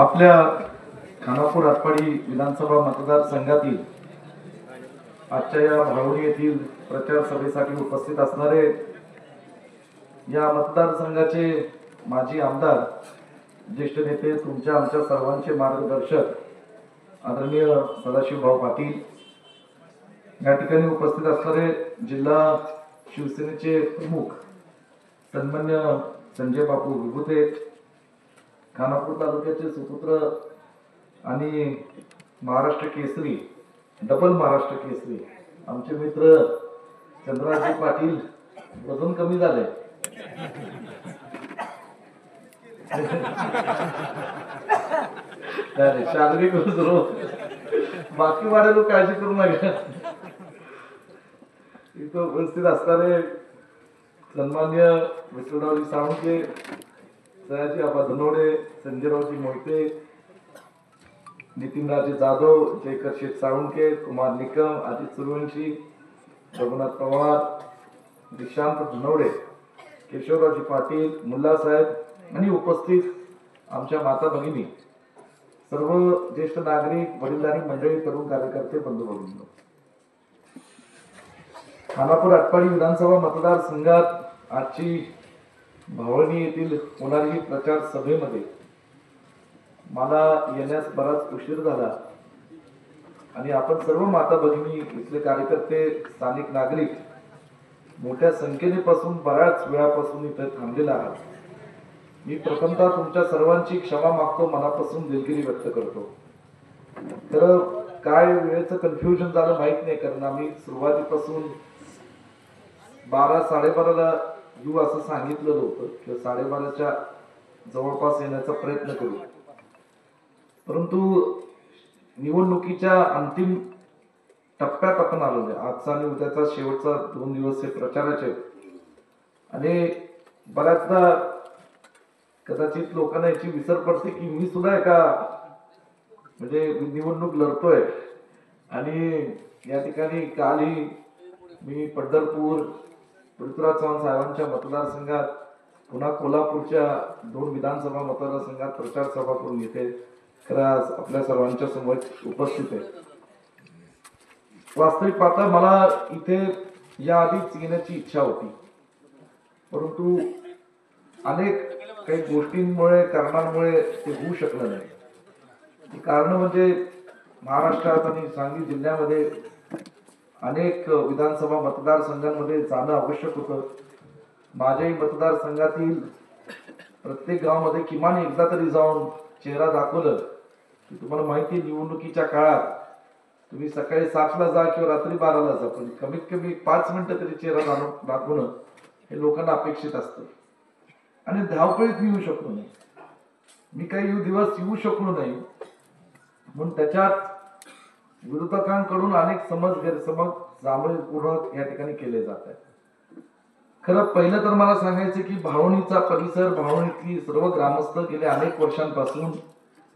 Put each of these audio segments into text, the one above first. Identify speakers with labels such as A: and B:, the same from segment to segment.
A: आपल्या खानापूर आटपाडी विधानसभा मतदारसंघातील आजच्या या भावडी येथील प्रचार सभेसाठी उपस्थित असणारे या मतदारसंघाचे माजी आमदार, ज्येष्ठ नेते, तुमच्या आमच्या सर्वांचे मार्गदर्शक आदरणीय सदाशिवभाऊ पाटील, या ठिकाणी उपस्थित असणारे जिल्हा शिवसेनेचे प्रमुख सन्मान्य संजय बापू विभूते, खानापूर तालुक्याचे सुपुत्र आणि महाराष्ट्र केसरी, डबल महाराष्ट्र केसरी आमचे मित्र चंद्रराज पाटील, वजन कमी झाले शारीरिक बाकी वाढेल काळजी करू नका. इथं उपस्थित असणारे सन्मान्य विठ्ठलरावजी साळुंखे, सयाजी आबा धनोडे, संजयरावजी मोहिते, नितीनराजे जाधव, जयकर शेठ साळुंखे, कुमार निकम, अजित सूर्यवंशी, रघुनाथ पवार, दिशांत धनोडे, केशवरावजी पाटील, मुल्ला साहेब आणि उपस्थित आमच्या माता भगिनी, सर्व ज्येष्ठ नागरिक, वडीलधारी मंडळी, तरुण कार्यकर्ते, बंधू भगिनी, खानापूर आटपाडी विधानसभा मतदारसंघात आजची भावणी येथील होणारी प्रचार सभेमध्ये मला येण्यास बराच उशीर झाला आणि आपण सर्व माता भगिनी, इथले कार्यकर्ते, स्थानिक नागरिक मोठ्या संख्येने पासून बऱ्याच वेळापासून इथे थांबलेला आहात. मी प्रथमतः तुमच्या सर्वांची क्षमा मागतो, मनापासून दिलगिरी व्यक्त करतो. तर काय वेळेचं कन्फ्युजन झालं माहित नाही, कारण आम्ही सुरुवातीपासून 12-12:30ला येऊ असं सांगितलं होतं किंवा 12:30च्या जवळपास येण्याचा प्रयत्न करू, परंतु निवडणुकीच्या अंतिम टप्प्यात आपण आलो आहे. आजचा आणि उद्याचा शेवटचा 2 दिवस हे प्रचाराचे आणि बऱ्याचदा कदाचित लोकांना याची विसर पडते की मी सुद्धा एका म्हणजे निवडणूक लढतोय. आणि या ठिकाणी कालही मी पंढरपूर, पृथ्वीराज चव्हाण साहेबांच्या मतदारसंघात, पुन्हा कोल्हापूरच्या 2 विधानसभा मतदारसंघात प्रचार सभा करून येथे खरं आज आपल्या सर्वांच्या समोर उपस्थित आहे. वास्तविक पाहता मला इथे याआधीच येण्याची इच्छा होती, परंतु अनेक काही गोष्टींमुळे, कारणांमुळे ते होऊ शकलं नाही. कारण म्हणजे महाराष्ट्रात आणि सांगली जिल्ह्यामध्ये अनेक विधानसभा मतदारसंघांमध्ये जाणं आवश्यक होतं. माझ्याही मतदारसंघातील प्रत्येक गावामध्ये किमान एकदा तरी जाऊन चेहरा दाखवलं की तुम्हाला माहिती आहे, निवडणुकीच्या काळात तुम्ही सकाळी 7ला जा किंवा रात्री 12ला जा, पण कमीत कमी 5 मिनिटं तरी चेहरा दाखवणं हे लोकांना अपेक्षित असतं. आणि धावपळीत मी येऊ शकलो नाही, मी काही दिवस येऊ शकलो नाही, म्हणून त्याच्यात विरोधकांकडून अनेक समज गैरसमज जाणीवपूर्वक या ठिकाणी केले जात आहेत. खरं पहिलं तर मला सांगायचं की भावणीचा परिसर, भावणीतली सर्व ग्रामस्थ गेल्या अनेक वर्षांपासून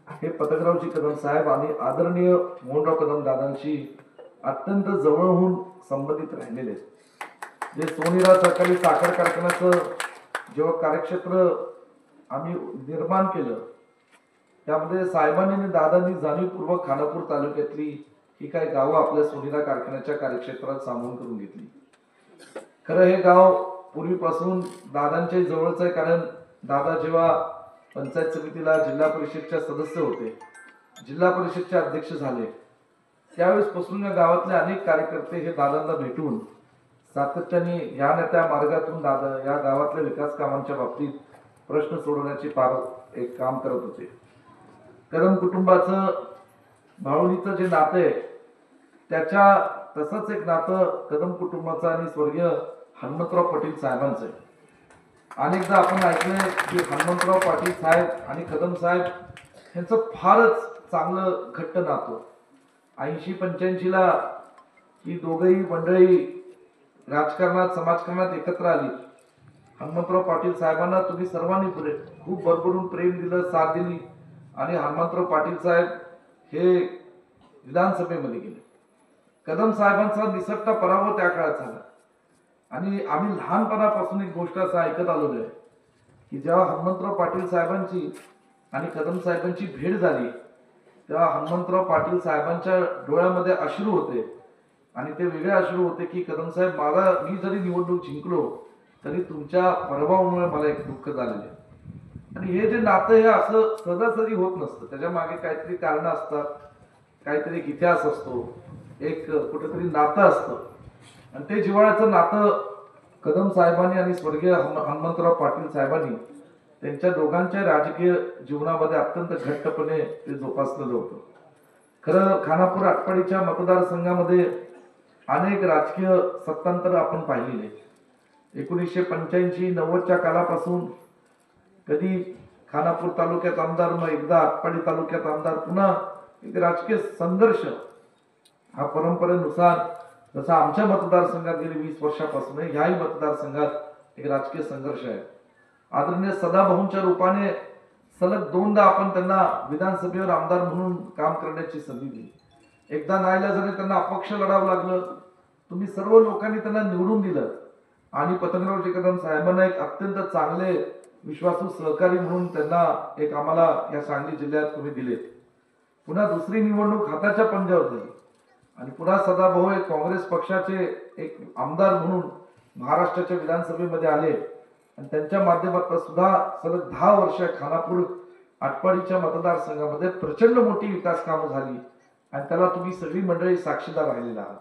A: हे पतंगरावजी कदम साहेब आणि आदरणीय मोहनराव कदम दादांशी अत्यंत जवळहून संबंधित राहिलेले आहेत. जे सोनीरा सहकारी साखर कारखान्याचं जेव्हा कार्यक्षेत्र आम्ही निर्माण केलं, त्यामध्ये साहेबांनी आणि दादांनी जाणीवपूर्वक खानापूर तालुक्यातली ही काही गावं आपल्या सोनीरा कारखान्याच्या कार्यक्षेत्रात सामावून करून घेतली. खरं हे गाव पूर्वीपासून दादांच्या जवळच आहे, कारण दादा जेव्हा पंचायत समितीला जिल्हा परिषदच्या सदस्य होते, जिल्हा परिषदचे अध्यक्ष झाले, त्यावेळेस पासून या गावातले अनेक कार्यकर्ते हे दादांना भेटून सातत्याने ह्या न त्या मार्गातून दादा या गावातल्या विकास कामांच्या बाबतीत प्रश्न सोडवण्याचे एक काम करत होते. कदम कुटुंबाचं भावनीचं जे नातं आहे, त्याच्या तसंच एक नातं कदम कुटुंबाचं आणि स्वर्गीय हनुमंतराव पाटील साहेबांचं आहे. अनेकदा आपण ऐकलंय की हनुमंतराव पाटील साहेब आणि कदम साहेब यांचं फारच चांगलं घट्ट नातं. 80-85ला ही दोघही मंडळी राजकारणात, समाजकारणात एकत्र आली. हनुमंतराव पाटील साहेबांना तुम्ही सर्वांनी खूप भरभरून प्रेम दिलं, साथ दिली आणि हनुमंतराव पाटील साहेब हे विधानसभेमध्ये गेले. कदम साहेबांचा निसटता पराभव त्या काळात झाला आणि आम्ही लहानपणापासून एक गोष्ट असं ऐकत आलो आहे की जेव्हा हनुमंतराव पाटील साहेबांची आणि कदम साहेबांची भेट झाली तेव्हा हनुमंतराव पाटील साहेबांच्या डोळ्यामध्ये अश्रू होते आणि ते वेगळे अश्रू होते की कदम साहेब मी जरी निवडणूक जिंकलो तरी तुमच्या प्रभावामुळे मला एक दुःख झालेले. आणि हे जे नातं हे असं सहजासहजी होत नसतं, त्याच्या मागे काहीतरी कारण असतात, काहीतरी इतिहास असतो, एक कुठेतरी नातं असतं. आणि ते जिव्हाळ्याचं नातं कदम साहेबांनी आणि स्वर्गीय हनुमंतराव पाटील साहेबांनी त्यांच्या दोघांच्या राजकीय जीवनामध्ये अत्यंत घट्टपणे ते जोपासलेलं होतं. खरं खानापूर आटपाडीच्या मतदारसंघामध्ये अनेक राजकीय सत्तांतर आपण पाहिलेले. 1985-90च्या कालापासून कधी खानापूर तालुक्यात आमदार, मग एकदा आटपाडी तालुक्यात आमदार, पुन्हा एक राजकीय संघर्ष हा परंपरेनुसार जसा आमच्या मतदारसंघात गेली 20 वर्षापासून ह्याही मतदारसंघात एक राजकीय संघर्ष आहे. आदरणीय सदाभाऊंच्या रूपाने सलग 2दा आपण त्यांना विधानसभेवर आमदार म्हणून काम करण्याची संधी दिली. एकदा नाईलाजाने त्यांना अपक्ष लढावं लागलं. तुम्ही सर्व लोकांनी त्यांना निवडून दिलं आणि पतंगरावजी कदम साहेबांना एक अत्यंत चांगले विश्वासू सहकारी म्हणून त्यांना एक आम्हाला या सांगली जिल्ह्यात तुम्ही दिले. पुन्हा दुसरी निवडणूक हाताच्या पंजावर झाली आणि पुन्हा सदाभाऊ एक काँग्रेस पक्षाचे एक आमदार म्हणून महाराष्ट्राच्या विधानसभेमध्ये आले आणि त्यांच्या माध्यमातून सुद्धा सलग 10 वर्ष खानापूर आटपाडीच्या मतदारसंघामध्ये प्रचंड मोठी विकास कामं झाली आणि त्याला तुम्ही सगळी मंडळी साक्षीदार राहिलेला आहात.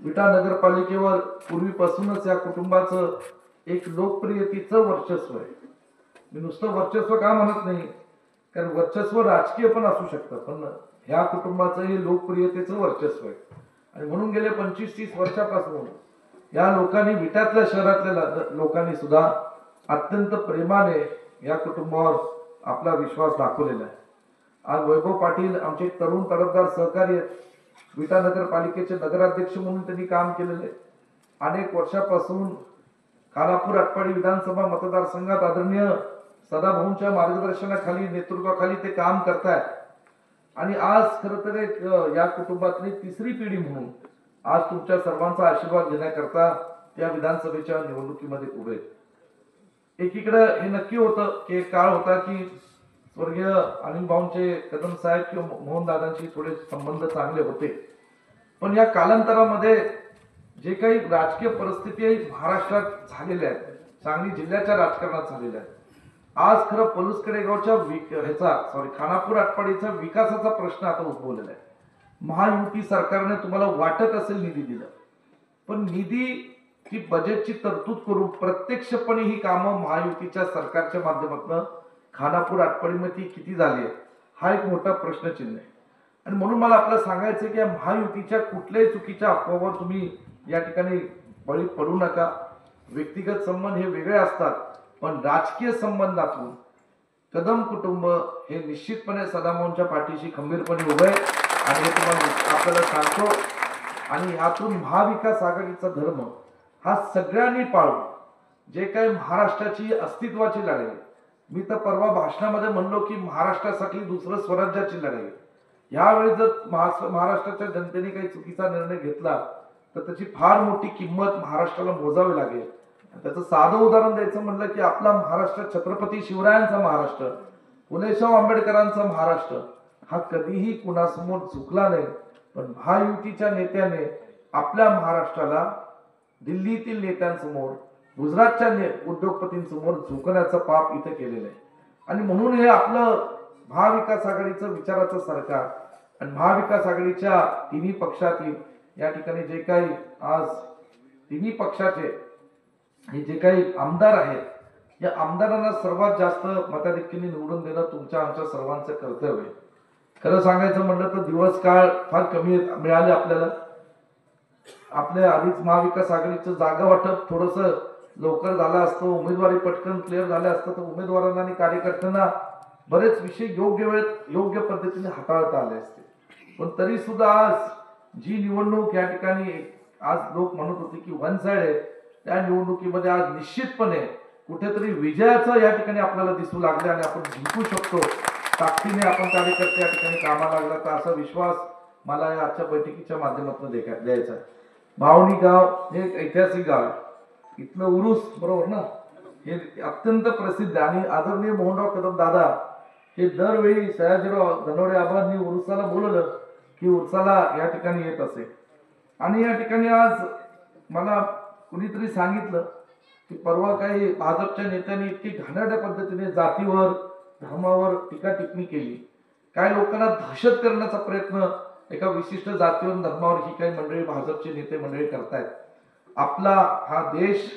A: विटा नगरपालिकेवर पूर्वीपासूनच या कुटुंबाचं एक लोकप्रियतेचं वर्चस्व आहे. मी नुसतं वर्चस्व का म्हणत नाही, कारण वर्चस्व राजकीय पण असू शकतं, पण ह्या कुटुंबाचं हे लोकप्रियतेचं वर्चस्व आहे. आणि म्हणून गेले 25-30 वर्षापासून या लोकांनी, विटातल्या शहरातल्या लोकांनी सुद्धा अत्यंत प्रेमाने या कुटुंबावर आपला विश्वास दाखवलेला आहे. आज वैभव पाटील आमचे तरुण तडफदार सहकारी आहेत. विटा नगरपालिकेचे नगराध्यक्ष म्हणून त्यांनी काम केलेले. अनेक वर्षापासून खानापूर आटपाडी विधानसभा मतदारसंघात आदरणीय सदाभाऊंच्या मार्गदर्शनाखाली, नेतृत्वाखाली ते काम करतायत. आणि आज खरं तर एक या कुटुंबातली तिसरी पिढी म्हणून आज तुमच्या सर्वांचा आशीर्वाद घेण्याकरता या विधानसभेच्या निवडणुकीमध्ये उभे आहेत. एकीकडे हे नक्की होतं की एक काळ होता की स्वर्गीय अनिल भाऊंचे कदम साहेब किंवा मोहनदादांशी थोडे संबंध चांगले होते, पण या कालांतरामध्ये जे काही राजकीय परिस्थिती महाराष्ट्रात झालेल्या आहेत, सांगली जिल्ह्याच्या राजकारणात झालेल्या आहेत, आज खरं पलुसकडेगावच्या खानापूर आटपाडीचा विकासाचा प्रश्न आता उद्भवलेला आहे. महायुती सरकारने तुम्हाला वाटत असेल निधी दिला, पण निधीची बजेटची तरतूद करून प्रत्यक्षपणे ही कामं महायुतीच्या सरकारच्या माध्यमातून खानापूर आटपाडीमध्ये किती झाली हा एक मोठा प्रश्नचिन्ह आहे. आणि म्हणून मला आपल्याला सांगायचं की या महायुतीच्या कुठल्याही चुकीच्या अफवावर तुम्ही या ठिकाणी बळी पडू नका. व्यक्तिगत संबंध हे वेगळे असतात, पण राजकीय संबंधातून कदम कुटुंब हे निश्चितपणे सदाभाऊंच्या पाठीशी खंबीरपणे उभे आहे आणि हे तुम्हाला आपल्याला सांगतो. आणि यातून महाविकास आघाडीचा धर्म हा सगळ्यांनी पाळून जे काही महाराष्ट्राची अस्तित्वाची लढाई, मी तर परवा भाषणामध्ये म्हणलो की महाराष्ट्रासाठी दुसरं स्वराज्याची लढाई, यावेळी जर महाराष्ट्राच्या जनतेने काही चुकीचा निर्णय घेतला तर त्याची फार मोठी किंमत महाराष्ट्राला मोजावी लागेल. त्याचं साधं उदाहरण द्यायचं म्हणलं की आपला महाराष्ट्र छत्रपती शिवरायांचा महाराष्ट्र, फुलेशाह आंबेडकरांचा महाराष्ट्र हा कधीही कुणासमोर झुकला नाही. पण महायुतीच्या नेत्याने आपल्या महाराष्ट्राला दिल्लीतील नेत्यांसमोर, गुजरातच्या उद्योगपतींसमोर झुकण्याचं पाप इथे केलेलं आहे. आणि म्हणून हे आपलं महाविकास आघाडीचं विचाराचं सरकार आणि महाविकास आघाडीच्या तिन्ही पक्षातील या ठिकाणी जे काही आज तिन्ही पक्षाचे हे जे काही आमदार आहेत, या आमदारांना सर्वात जास्त मताधिक्याने निवडून देणं तुमच्या आमच्या सर्वांचं कर्तव्य आहे. खरं सांगायचं म्हटलं तर दिवस काळ फार कमी मिळाले आपल्याला. आपल्या आधीच महाविकास आघाडीचं जागा वाटप थोडस लवकर झालं असतं, उमेदवारी पटकन क्लिअर झाले असतं तर उमेदवारांना आणि कार्यकर्त्यांना बरेच विषय योग्य वेळेत योग्य पद्धतीने हाताळता आले असते. पण तरी सुद्धा आज जी निवडणूक या ठिकाणी आज लोक म्हणत होते की वन साइड आहे, त्या निवडणुकीमध्ये आज निश्चितपणे कुठेतरी विजयाचं या ठिकाणी आपल्याला दिसू लागले आणि आपण जिंकू शकतो. ताकदीने आपण कार्यकर्ते या ठिकाणी कामाला लागला तर असा विश्वास मला या आजच्या बैठकीच्या माध्यमातून द्यायचा आहे. भावनी गाव हे एक ऐतिहासिक गाव आहे. इथलं उरूस बरोबर ना, हे अत्यंत प्रसिद्ध आणि आदरणीय मोहनराव कदम दादा हे दरवेळी सयाजीराव धनवडे आबांनी उरुसाला बोलवलं की उरुसाला या ठिकाणी येत असे. आणि या ठिकाणी आज मला कुणीतरी सांगितलं की परवा काही भाजपच्या नेत्यांनी इतकी घाणेरड्या पद्धतीने जातीवर धर्मावर टीका टिप्पणी केली. काही लोकांना दहशत करण्याचा प्रयत्न एका विशिष्ट जातीवर धर्मावर ही काही मंडळी भाजपचे नेते मंडळी करतायत. आपला हा देश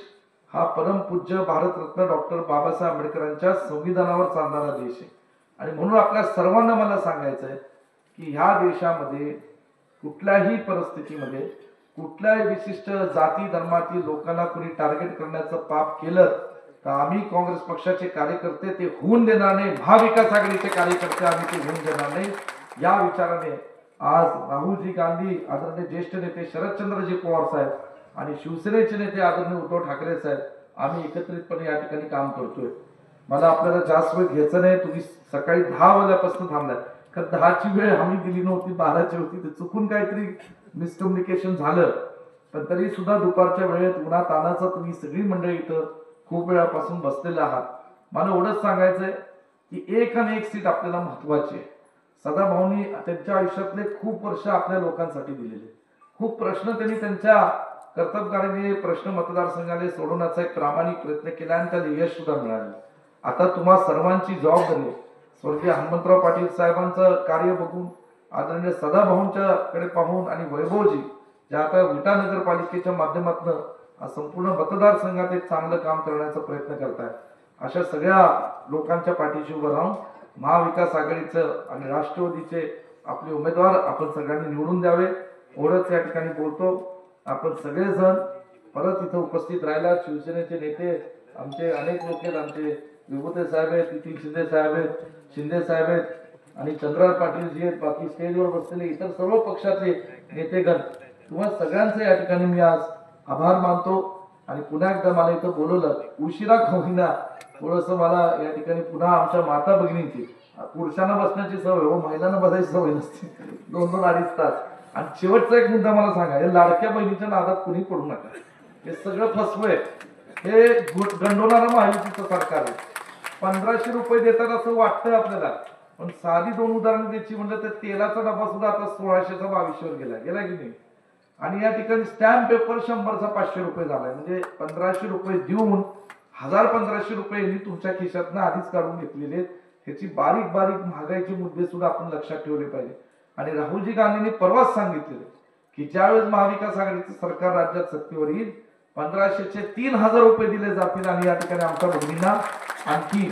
A: हा परमपूज्य भारतरत्न डॉक्टर बाबासाहेब आंबेडकरांच्या संविधानावर चालणारा देश आहे. आणि म्हणून आपल्या सर्वांना मला सांगायचं आहे की ह्या देशामध्ये कुठल्याही परिस्थितीमध्ये कुठल्याही विशिष्ट जाती धर्मातील लोकांना कुणी टार्गेट करण्याचं पाप केलं तर आम्ही काँग्रेस पक्षाचे कार्यकर्ते ते होऊन देणार नाही. महाविकास आघाडीचे कार्यकर्ते आम्ही ते होऊन देणार नाही. या विचाराने आज राहुलजी गांधी, आदरणीय ज्येष्ठ नेते शरदचंद्रजी पवार साहेब आणि शिवसेनेचे नेते आदरणीय उद्धव ठाकरे साहेब आम्ही एकत्रितपणे या ठिकाणी काम करतोय. मला आपल्याला जास्त वेळ घ्यायचं नाही. तुम्ही सकाळी 10 वाजल्यापासून थांबलाय, कारण 10ची वेळ आम्ही दिली नव्हती, 12ची होती. ते चुकून काहीतरी मिसकम्युनिकेशन झालं. पण तरी सुद्धा दुपारच्या वेळेत उन्हात आणायचं तुम्ही सगळी मंडळी इथं खूप वेळापासून बसलेले आहात. मला एवढंच सांगायचंय की एक आणि एक सीट आपल्याला महत्वाची आहे. सदाभाऊंनी त्यांच्या आयुष्यातले खूप वर्ष आपल्या लोकांसाठी दिलेले, खूप प्रश्न त्यांनी त्यांच्या कर्तबगारीने प्रश्न मतदारसंघाने सोडवण्याचा एक प्रामाणिक प्रयत्न केला आणि त्याला यश सुद्धा मिळालं. आता तुम्हा सर्वांची जबाबदारी आहे. स्वर्गीय हनुमंतराव पाटील साहेबांचं कार्य बघून, आदरणीय सदाभाऊंच्या कडे पाहून आणि वैभवजी ज्या आता विटा नगरपालिकेच्या माध्यमातून संपूर्ण मतदारसंघात एक चांगलं काम करण्याचा प्रयत्न करतायत. अशा सगळ्या लोकांच्या पाठीशी उभं राहून महाविकास आघाडीचं आणि राष्ट्रवादीचे आपले उमेदवार आपण सगळ्यांनी निवडून द्यावे एवढंच या ठिकाणी बोलतो. आपण सगळेजण परत इथं उपस्थित राहिला. शिवसेनेचे नेते आमचे अनेक लोक आहेत, आमचे विभूते साहेब आहेत, नितीन शिंदे साहेब आहेत, शिंदे साहेब आहेत आणि चंद्रराव पाटील जी आहेत, बाकी स्टेजवर बसलेले इतर सर्व पक्षातले नेतेगण, तुम्हा सगळ्यांचे या ठिकाणी मी आज आभार मानतो. आणि पुन्हा एकदा मला इथं बोलवलं, उशिरा का होईना थोडंसं मला या ठिकाणी पुन्हा आमच्या माता भगिनींची, पुरुषांना बसण्याची सवय हो, महिलांना बसायची सवय नसते, 2-2 अडीच तास. आणि शेवटचा एक मुद्दा मला सांगा, हे लाडक्या बहिणीच्या नादात कुणी पडू नका. हे सगळं फसवय, हे गंडवणारं महायुतीचं सरकार आहे. 1500 रुपये देतात असं वाटतं आपल्याला, पण साधी 2 उदाहरणं द्यायची म्हणलं तर तेलाचा डबा सुद्धा आता 1600चा 2200वर गेला की नाही. आणि या ठिकाणी स्टॅम्प पेपर 100चा 500 रुपये झालाय. म्हणजे 1500 रुपये देऊन 1500 रुपये तुमच्या खिशातनं आधीच काढून घेतलेले. ह्याची बारीक बारीक महागाईचे मुद्दे सुद्धा आपण लक्षात ठेवले पाहिजे. आणि राहुलजी गांधींनी परवाच सांगितलेले की ज्यावेळेस महाविकास आघाडीचं सरकार राज्यात सत्तेवर येईल 1500चे 3000 रुपये दिले जातील आणि या ठिकाणी आमच्या भगिनींना आणखी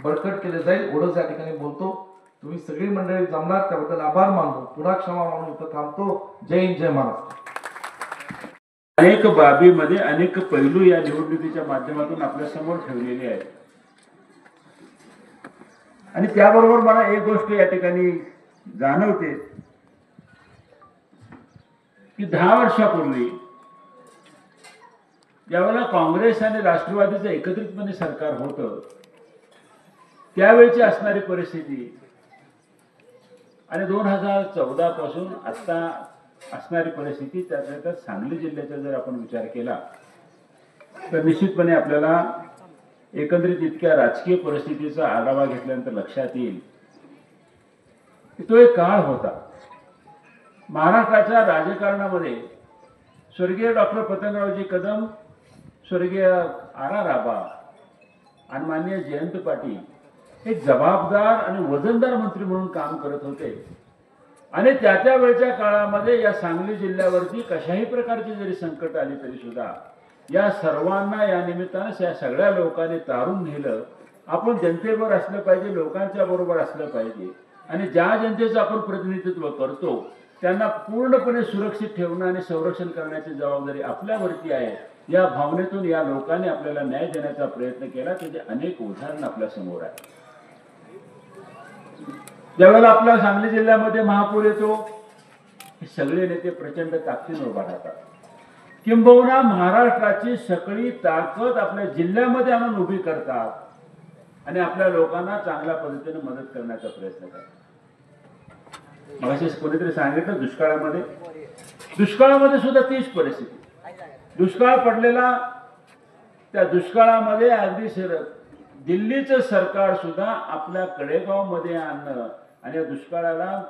A: बळकट केले जाईल. एवढंच या ठिकाणी बोलतो. तुम्ही सगळी मंडळी जमणार त्याबद्दल आभार मानतो. पुन्हा क्षमा मानून इथं थांबतो. जय हिंद, जय महाराष्ट्र.
B: अनेक बाबीमध्ये अनेक पैलू या निवडणुकीच्या माध्यमातून आपल्या समोर ठेवलेले आहेत. आणि त्याबरोबर मला एक गोष्ट या ठिकाणी जाणवते की 10 वर्षापूर्वी ज्यावेळेला काँग्रेस आणि राष्ट्रवादीचं एकत्रितपणे सरकार होतं त्यावेळची असणारी परिस्थिती आणि 2014 पासून आता असणारी परिस्थिती, त्यात सांगली जिल्ह्याचा जर आपण विचार केला तर निश्चितपणे आपल्याला एकंदरीत इतक्या राजकीय परिस्थितीचा आढावा घेतल्यानंतर लक्षात येईल की तो एक काळ होता. महाराष्ट्राच्या राजकारणामध्ये स्वर्गीय डॉक्टर पतंगरावजी कदम, स्वर्गीय R.R. आबा आणि माननीय जयंत पाटील एक जबाबदार आणि वजनदार मंत्री म्हणून काम करत होते. आणि त्या वेळच्या काळामध्ये या सांगली जिल्ह्यावरती कशाही प्रकारची जरी संकट आली तरी सुद्धा या सर्वांना या निमित्तानं या सगळ्या लोकांनी तारून नेलं. आपण जनतेबरोबर असलं पाहिजे, लोकांच्या बरोबर असलं पाहिजे आणि ज्या जनतेचं आपण प्रतिनिधित्व करतो त्यांना पूर्णपणे सुरक्षित ठेवणं आणि संरक्षण करण्याची जबाबदारी आपल्यावरती आहे. या भावनेतून या लोकांनी आपल्याला न्याय देण्याचा प्रयत्न केला. त्याचे अनेक उदाहरणं आपल्या समोर आहेत. ज्यावेळेला आपल्या सांगली जिल्ह्यामध्ये महापूर येतो हे सगळे नेते प्रचंड ताकदीने उभा राहतात. किंबहुना महाराष्ट्राची सगळी ताकद आपल्या जिल्ह्यामध्ये आणून उभी करतात आणि आपल्या लोकांना चांगल्या पद्धतीने मदत करण्याचा प्रयत्न करतात. मगाशी कोणीतरी सांगितलं दुष्काळामध्ये सुद्धा तीच परिस्थिती. दुष्काळ पडलेला, त्या दुष्काळामध्ये अगदी दिल्लीचं सरकार सुद्धा आपल्या कडेगावमध्ये आणणं आणि या दुष्काळाला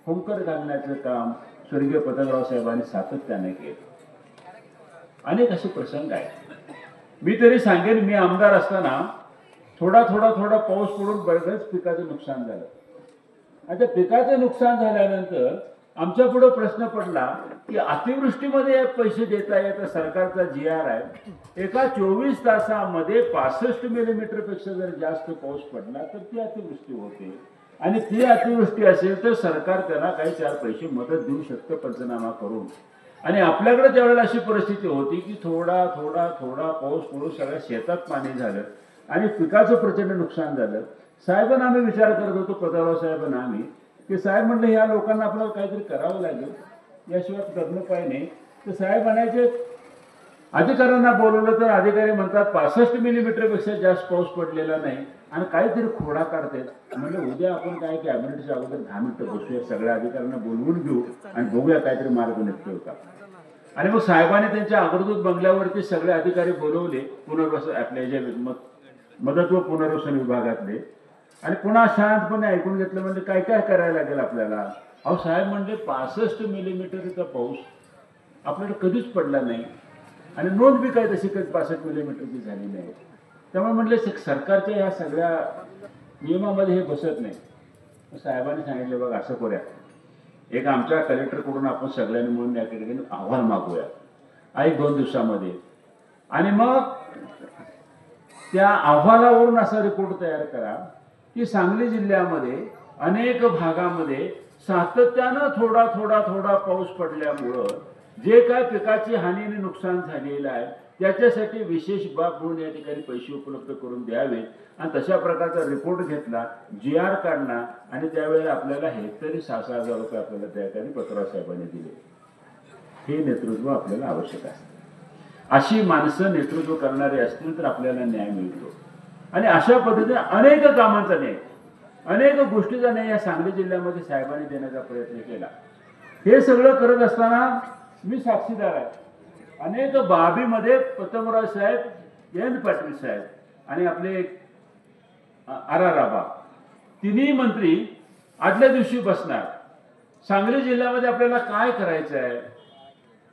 B: फुंकर घालण्याचं काम स्वर्गीय पतंगराव साहेबांनी सातत्याने केलं. अनेक असे प्रसंग आहेत. मी तरी सांगेन, मी आमदार असताना थोडा पाऊस पडून बरंच पिकाचं नुकसान झालं. आता पिकाचं नुकसान झाल्यानंतर आमच्या पुढे प्रश्न पडला की अतिवृष्टीमध्ये पैसे देता येतं. सरकारचा GR आहे, एका 24 तासामध्ये 65 मिलीमीटर पेक्षा जर जास्त पाऊस पडला तर ती अतिवृष्टी होते, आणि ती अतिवृष्टी असेल तर सरकार त्याला काही 4 पैसे मदत देऊ शकतं पंचनामा करून. आणि आपल्याकडे त्यावेळेला अशी परिस्थिती होती की थोडा पाऊस पडून सगळ्या शेतात पाणी झालं आणि पिकाचं प्रचंड नुकसान झालं. साहेबांना आम्ही विचार करत होतो, पतंगराव साहेबांना आम्ही, की साहेब म्हणलं ह्या लोकांना आपल्याला काहीतरी करावं लागेल, याशिवाय करणं काही नाही. तर साहेब म्हणायचे, अधिकाऱ्यांना बोलवलं तर अधिकारी म्हणतात 65 मिलीमीटर पेक्षा जास्त पाऊस पडलेला नाही आणि काहीतरी खोडा काढतात. म्हणजे उद्या आपण काय कॅबिनेटच्या अगोदर 10 मिनिटं बसूया, सगळ्या अधिकाऱ्यांना बोलवून घेऊ आणि बघूया काहीतरी मार्ग निघतोय का. आणि मग साहेबांनी त्यांच्या अग्रदूत बंगल्यावरती सगळे अधिकारी बोलवले, पुनर्वसन आपल्या जे मदत व पुनर्वसन विभागातले, आणि पुन्हा शांतपणे ऐकून घेतलं. म्हणजे काय काय करायला लागेल आपल्याला. अहो साहेब म्हणले 65 मिलीमीटरचा पाऊस आपल्याकडे कधीच पडला नाही आणि नोंद बी काय तशी कधी 65 मिलीमीटरची झाली नाही. त्यामुळे म्हटले सरकारच्या या सगळ्या नियमामध्ये हे बसत नाही. साहेबांनी सांगितलं, बघा असं करूया, एक आमच्या कलेक्टरकडून आपण सगळ्यांनी म्हणून या ठिकाणी अहवाल मागूया 1-2 दिवसामध्ये, आणि मग त्या अहवालावरून असा रिपोर्ट तयार करा की सांगली जिल्ह्यामध्ये अनेक भागामध्ये सातत्यानं थोडा पाऊस पडल्यामुळं जे काय पिकाची हानी आणि नुकसान झालेलं आहे त्याच्यासाठी विशेष बाब म्हणून या ठिकाणी पैसे उपलब्ध करून द्यावेत. आणि तशा प्रकारचा रिपोर्ट घेतला, GR काढला, आणि त्यावेळेला आपल्याला हेक्टरी 6,000 रुपये आपल्याला त्या ठिकाणी पतंगराव साहेबांनी दिले. हे नेतृत्व आपल्याला आवश्यक आहे. अशी माणसं नेतृत्व करणारे असतील तर आपल्याला न्याय मिळतो. आणि अशा पद्धतीने अनेक कामांचा न्याय, अनेक गोष्टीचा न्याय या सांगली जिल्ह्यामध्ये साहेबांनी देण्याचा प्रयत्न केला. हे सगळं करत असताना मी साक्षीदार आहे. अनेक बाबीमध्ये पतंगराव साहेब, जयंत पाटील साहेब आणि आपले RR आबा तिन्ही मंत्री आदल्या दिवशी बसणार, सांगली जिल्ह्यामध्ये आपल्याला काय करायचं आहे,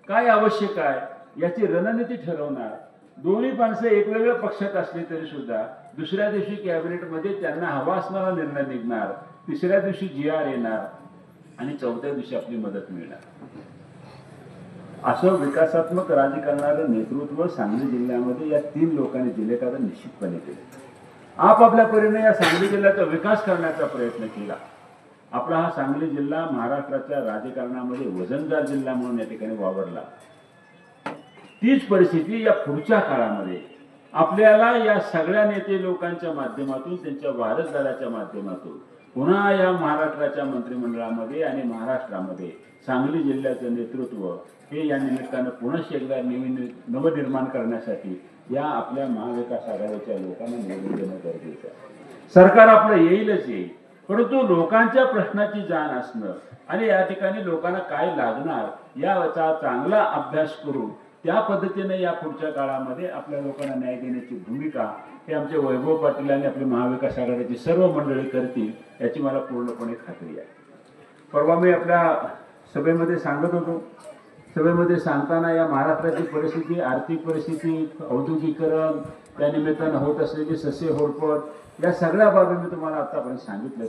B: काय आवश्यक आहे याची रणनीती ठरवणार. दोन्ही माणसं वेगवेगळ्या पक्षात असली तरी सुद्धा दुसऱ्या दिवशी कॅबिनेटमध्ये त्यांना हवा असणारा निर्णय निघणार, तिसऱ्या दिवशी GR येणार आणि चौथ्या दिवशी आपली मदत मिळणार. असं विकासात्मक राजकारणाचं नेतृत्व सांगली जिल्ह्यामध्ये या 3 लोकांनी दिले, कारण निश्चितपणे केले. आपापल्या परीने या सांगली जिल्ह्याचा विकास करण्याचा प्रयत्न केला. आपला हा सांगली जिल्हा महाराष्ट्राच्या राजकारणामध्ये वजनदार जिल्हा म्हणून या ठिकाणी वावरला. तीच परिस्थिती या पुढच्या काळामध्ये आपल्याला या सगळ्या नेते लोकांच्या माध्यमातून, त्यांच्या वारसदाराच्या माध्यमातून पुन्हा या महाराष्ट्राच्या मंत्रिमंडळामध्ये आणि महाराष्ट्रामध्ये सांगली जिल्ह्याचं नेतृत्व हे या निमित्तानं पुन्हा एकदा नवनिर्माण करण्यासाठी या आपल्या महाविकास आघाडीच्या लोकांना निवडून देणं गरजेचं आहे. सरकार आपलं येईलच येईल, परंतु लोकांच्या प्रश्नाची जाण असणं आणि या ठिकाणी लोकांना काय लागणार याचा चांगला अभ्यास करून त्या पद्धतीने या पुढच्या काळामध्ये आपल्या लोकांना न्याय देण्याची भूमिका हे आमचे वैभव पाटील आणि आपले महाविकास आघाडीची सर्व मंडळी करतील याची मला पूर्णपणे खात्री आहे. परवा मी आपल्या सभेमध्ये सांगत होतो, सभेमध्ये सांगताना या महाराष्ट्राची परिस्थिती, आर्थिक परिस्थिती, औद्योगिकरण, त्या निमित्तानं होत असलेली सस्य होरपट, या सगळ्या बाबी मी तुम्हाला आतापर्यंत सांगितलं.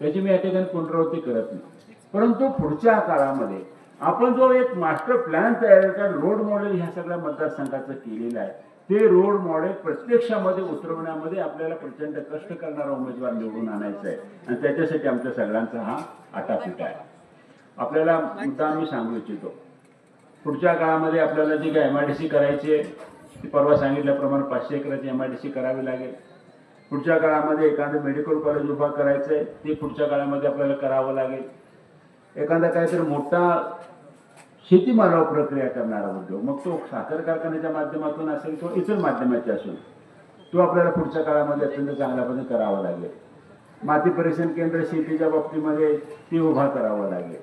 B: त्याची मी या ठिकाणी पुनरावृत्ती करत नाही. परंतु पुढच्या काळामध्ये आपण जो एक मास्टर प्लॅन तयार केला, रोड मॉडेल ह्या सगळ्या मतदारसंघाचं केलेलं आहे, ते रोड मॉडेल प्रत्यक्षामध्ये उतरवण्यामध्ये आपल्याला प्रचंड कष्ट करणारा उमेदवार निवडून आणायचा आहे. आणि त्याच्यासाठी आमच्या सगळ्यांचा हा आटापिटा आहे. आपल्याला मुद्दा मी सांगू इच्छितो, पुढच्या काळामध्ये आपल्याला जी काय MIDC करायची आहे ती परवा सांगितल्याप्रमाणे 500 एकराची MIDC करावी लागेल. पुढच्या काळामध्ये एखादं मेडिकल कॉलेज उभा करायचं आहे, ते पुढच्या काळामध्ये आपल्याला करावं लागेल. एखादा काहीतरी मोठा शेतीमालावर प्रक्रिया करणारा उद्योग, मग तो साखर कारखान्याच्या माध्यमातून असेल किंवा इतर माध्यमाचे असेल, तो आपल्याला पुढच्या काळामध्ये अत्यंत चांगल्या पद्धतीने करावा लागेल. माती परीक्षण केंद्र शेतीच्या बाबतीमध्ये ते उभा करावं लागेल.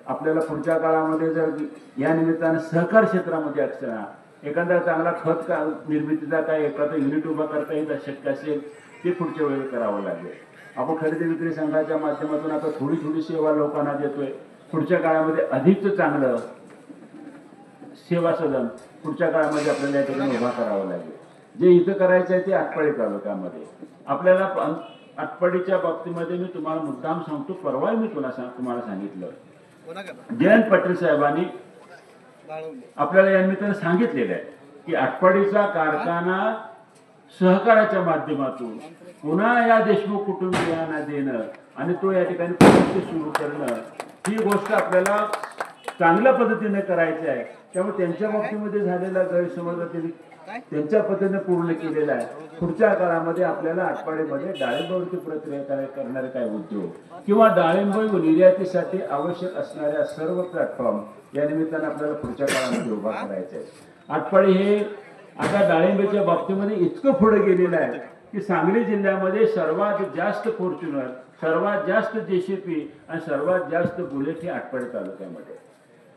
B: आपल्याला पुढच्या काळामध्ये जर या निमित्तानं सहकार क्षेत्रामध्ये असणार एखादा चांगला खत का निर्मितीचा काय एखादा युनिट उभा करता येईल शक्य असेल ते पुढच्या वेळी करावं लागेल. आपण खरेदी विक्री संघाच्या माध्यमातून आता थोडी थोडी सेवा लोकांना देतोय. पुढच्या काळामध्ये अधिकच चांगलं सेवा सदन पुढच्या काळामध्ये आपल्याला या ठिकाणी उभा करावा लागेल. जे इथं करायचं आहे ते आटपाडी तालुक्यामध्ये आपल्याला आटपाडीच्या बाबतीमध्ये मी तुम्हाला मुद्दाम सांगतो. परवा मी तुम्हाला सांगितलं जयंत पाटील साहेबांनी आपल्याला या निमित्तानं सांगितलेलं आहे की आटपाडीचा कारखाना सहकाराच्या माध्यमातून पुन्हा या देशमुख कुटुंबियांना देणं आणि तो या ठिकाणी प्रवृत्ती सुरू करणं ही गोष्ट आपल्याला चांगल्या पद्धतीने करायची आहे. त्यामुळे त्यांच्या बाबतीमध्ये झालेला गैरसमज त्यांच्या पद्धतीने पूर्ण केलेला आहे. पुढच्या काळामध्ये आपल्याला आटपाडीमध्ये डाळिंबावरती प्रक्रिया करणारे काय उद्योग किंवा डाळिंब निर्यातीसाठी आवश्यक असणाऱ्या सर्व प्लॅटफॉर्म या निमित्तानं आपल्याला पुढच्या काळामध्ये उभा करायचे आहे. आटपाडी हे आता डाळिंबाच्या बाबतीमध्ये इतकं पुढे गेलेलं आहे की सांगली जिल्ह्यामध्ये सर्वात जास्त फॉर्च्युनर, सर्वात जास्त जेसीपी आणि सर्वात जास्त बुलेट हे आटपाडी तालुक्यामध्ये.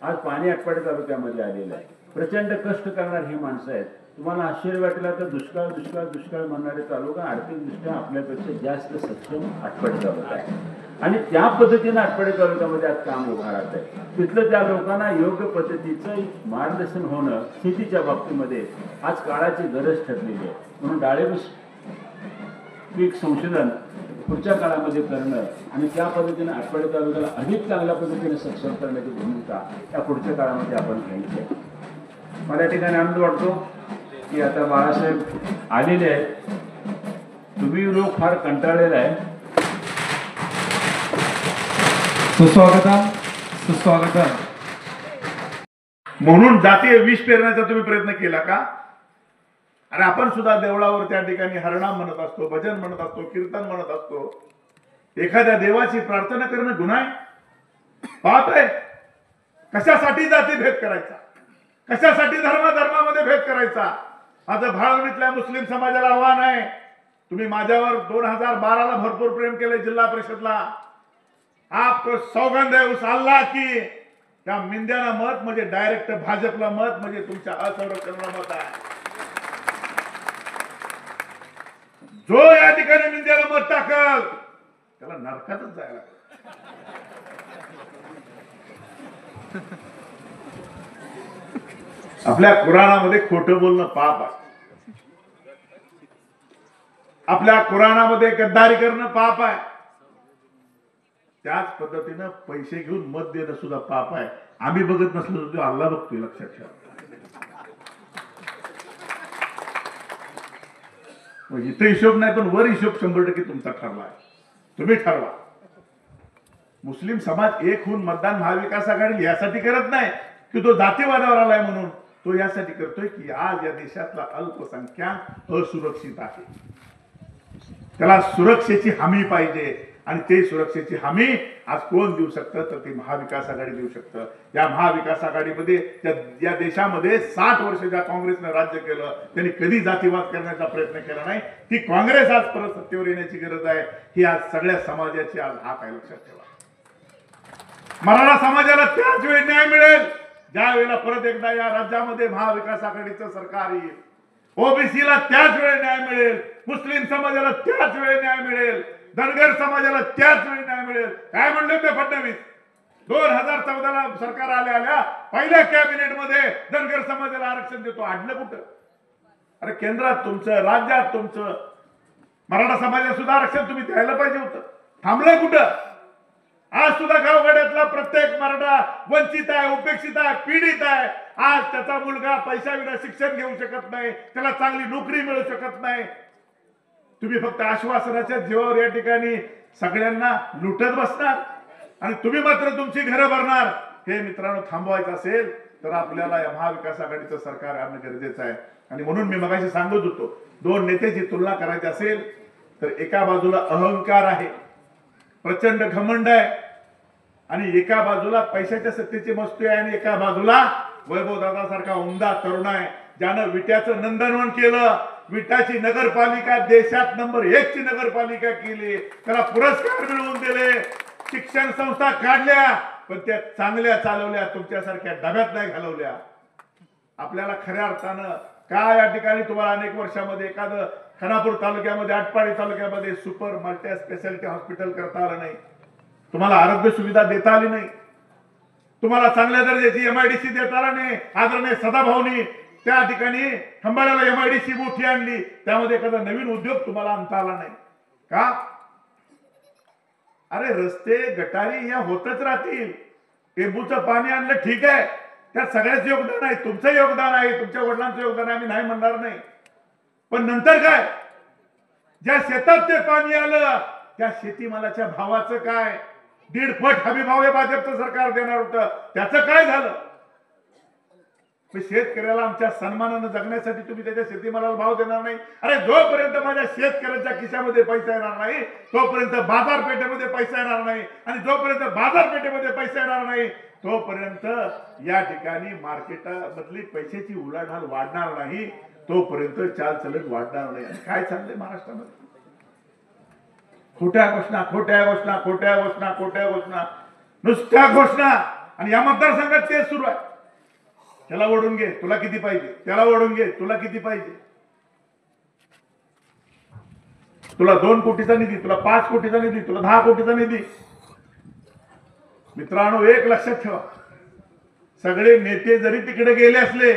B: आज पाणी आटपाडी तालुक्यामध्ये आलेलं आहे. प्रचंड कष्ट करणारी ही माणसं आहेत. तुम्हाला आश्चर्य वाटलं तर दुष्काळ दुष्काळ दुष्काळ म्हणणारे तालुका आर्थिकदृष्ट्या आपल्यापेक्षा जास्त सक्षम आटपाडी तालुका आहे आणि त्या पद्धतीने आटपाडी तालुक्यामध्ये आज काम उभा राहत आहे. तिथलं त्या लोकांना योग्य पद्धतीचं मार्गदर्शन होणं शेतीच्या बाबतीमध्ये आज काळाची गरज ठरलेली आहे. म्हणून डाळिंब पीक संशोधन पुढच्या काळामध्ये करणं आणि त्या पद्धतीने आटपाडी तालुक्याला अधिक चांगल्या पद्धतीने सक्षम करण्याची भूमिका त्या पुढच्या काळामध्ये आपण घ्यायची आहे. मला या ठिकाणी आनंद वाटतो की आता बाळासाहेब आलेले आहेत. तुम्ही लोक फार कंटाळलेला आहे.
C: सुस्वागतम सुस्वागतम.
D: म्हणून जातीय विष पेरण्याचा तुम्ही प्रयत्न केला का? अरे आपण सुद्धा देवळावर त्या ठिकाणी हरनाम म्हणत असतो, भजन म्हणत असतो, कीर्तन म्हणत असतो. एखाद्या देवाची प्रार्थना करणं गुन्हा आहे, पाप आहे. कशासाठी जाती भेद करायचा? कशासाठी धर्मामध्ये भेद करायचा? माझं भाळवणीतल्या मुस्लिम समाजाला आव्हान आहे, तुम्ही माझ्यावर 2012ला भरपूर प्रेम केले जिल्हा परिषदला. आपको सौगंध है उस अल्लाह की त्या मिंद्याला मत म्हणजे डायरेक्ट भाजपला मत म्हणजे तुमच्या असंरक्षणाला मत आहे. जो या ठिकाणी मिंद्याला मत टाकल त्याला नरकातच जायला. आपल्या कुराणामध्ये खोटं बोलणं पाप आहे. आपल्या कुराणामध्ये गद्दारी करणं पाप आहे. त्याच पद्धतीनं पैसे घेऊन मत देणं सुद्धा पाप आहे. आम्ही बघत नसलो तर अल्लाह बघतोय, लक्षात ठेवा. इथं हिशोब नाही पण वर हिशोब 100% तुमचा ठरला आहे. तुम्ही ठरवा. मुस्लिम समाज एक होऊन मतदान महाविकास आघाडी यासाठी करत नाही की तो जातीवादावर आलाय म्हणून. तो यासाठी करतोय की आज या देशातला अल्पसंख्याक असुरक्षित आहे. त्याला सुरक्षेची हमी पाहिजे आणि ते सुरक्षेची हमी आज कोण देऊ शकतं तर ते महाविकास आघाडी देऊ शकतं. या महाविकास आघाडीमध्ये या देशामध्ये 60 वर्ष ज्या काँग्रेसनं राज्य केलं त्यांनी कधी जातीवाद करण्याचा प्रयत्न केला नाही. ती काँग्रेस आज परत सत्तेवर येण्याची गरज आहे. ही आज सगळ्या समाजाची आज हाक आहे, लक्षात ठेवा. मराठा समाजाला त्याच वेळी न्याय मिळेल ज्या वेळेला परत एकदा या राज्यामध्ये महाविकास आघाडीचं सरकार येईल. ओबीसीला त्याच वेळी न्याय मिळेल, मुस्लिम समाजाला त्याच वेळी न्याय मिळेल, धनगर समाजाला त्याच वेळी न्याय मिळेल. काय म्हणले ते फडणवीस 2014ला सरकार आल्या पहिल्या कॅबिनेट मध्ये धनगर समाजाला आरक्षण देतो. अडलं कुठं? अरे केंद्रात तुमचं, राज्यात तुमचं, मराठा समाजाला सुद्धा आरक्षण तुम्ही द्यायला पाहिजे होतं. थांबलंय कुठं? आज सुद्धा गावगाड्यातला प्रत्येक मराठा वंचित आहे, उपेक्षित आहे, पीडित आहे. आज त्याचा मुलगा पैशाविना शिक्षण घेऊ शकत नाही, त्याला चांगली नोकरी मिळू शकत नाही. तुम्ही फक्त आश्वासनाच्या जीवावर या ठिकाणी सगळ्यांना लुटत बसणार आणि तुम्ही मात्र तुमची घरं भरणार. हे मित्रांनो थांबवायचं असेल तर आपल्याला या महाविकास आघाडीचं सरकार आणणं गरजेचं आहे. आणि म्हणून मी मगाशी सांगत होतो, दोन नेत्याची तुलना करायची असेल तर एका बाजूला अहंकार आहे, प्रचंड घमंड आहे आणि एका बाजूला पैशाच्या सत्तेची मस्ती आहे आणि एका बाजूला वैभव दादासारखा उमदा तरुण आहे ज्यानं विट्याचं नंदनवन केलं. विटाची नगरपालिका देशात नंबर 1 ची नगरपालिका केली, त्याला पुरस्कार मिळवून दिले, शिक्षण संस्था काढल्या पण त्या चांगल्या चालवल्या, तुमच्यासारख्या डब्यात नाही घालवल्या. आपल्याला खऱ्या अर्थानं काय या ठिकाणी तुम्हाला अनेक वर्षामध्ये एखादं खानापूर तालुक्यामध्ये आटपाडी तालुक्यामध्ये सुपर मल्टी स्पेशालिटी हॉस्पिटल करता आलं नाही, तुम्हाला आरोग्य सुविधा देता आली नाही, तुम्हाला चांगल्या दर्जाची MIDC देता आला नाही. आदरणीय सदाभाऊनी त्या ठिकाणी खंबाळ्याला MIDC मोठी आणली, त्यामध्ये एखादा नवीन उद्योग तुम्हाला आणता आला नाही का? अरे रस्ते गटारी या होतच राहतील. टेंबूचं पाणी आणलं ठीक आहे, त्यात सगळ्याच योगदान आहे, तुमचं योगदान आहे, तुमच्या वडिलांचं योगदान आहे, आम्ही नाही म्हणणार नाही. पण नंतर काय? ज्या शेतात ते पाणी आलं त्या शेतीमालाच्या भावाचं काय? 1.5 पट हमी भाव हे भाजपचं सरकार देणार होतं, त्याचं काय झालं? शेतकऱ्याला आमच्या सन्मानानं जगण्यासाठी तुम्ही त्याच्या शेतीमालाला भाव देणार नाही. अरे जोपर्यंत माझ्या शेतकऱ्याच्या खिशामध्ये पैसा येणार नाही तोपर्यंत बाजारपेठेमध्ये पैसा येणार नाही, आणि जोपर्यंत बाजारपेठेमध्ये पैसा येणार नाही तोपर्यंत या ठिकाणी मार्केटामधली पैशाची उलाढाल वाढणार नाही, तोपर्यंत चालचलन वाढणार नाही. काय चाललंय महाराष्ट्रामध्ये? खोट्या घोषणा, खोट्या घोषणा, खोट्या घोषणा, खोट्या घोषणा, नुसत्या घोषणा. आणि या मतदारसंघात तेच सुरू आहे. त्याला ओढून घे, तुला किती पाहिजे, त्याला ओढून घे, तुला किती पाहिजे, तुला 2 कोटीचा निधी, तुला 5 कोटीचा निधी, तुला 10 कोटीचा निधी. मित्रांनो, एक लक्षात ठेवा, सगळे नेते जरी तिकडे गेले असले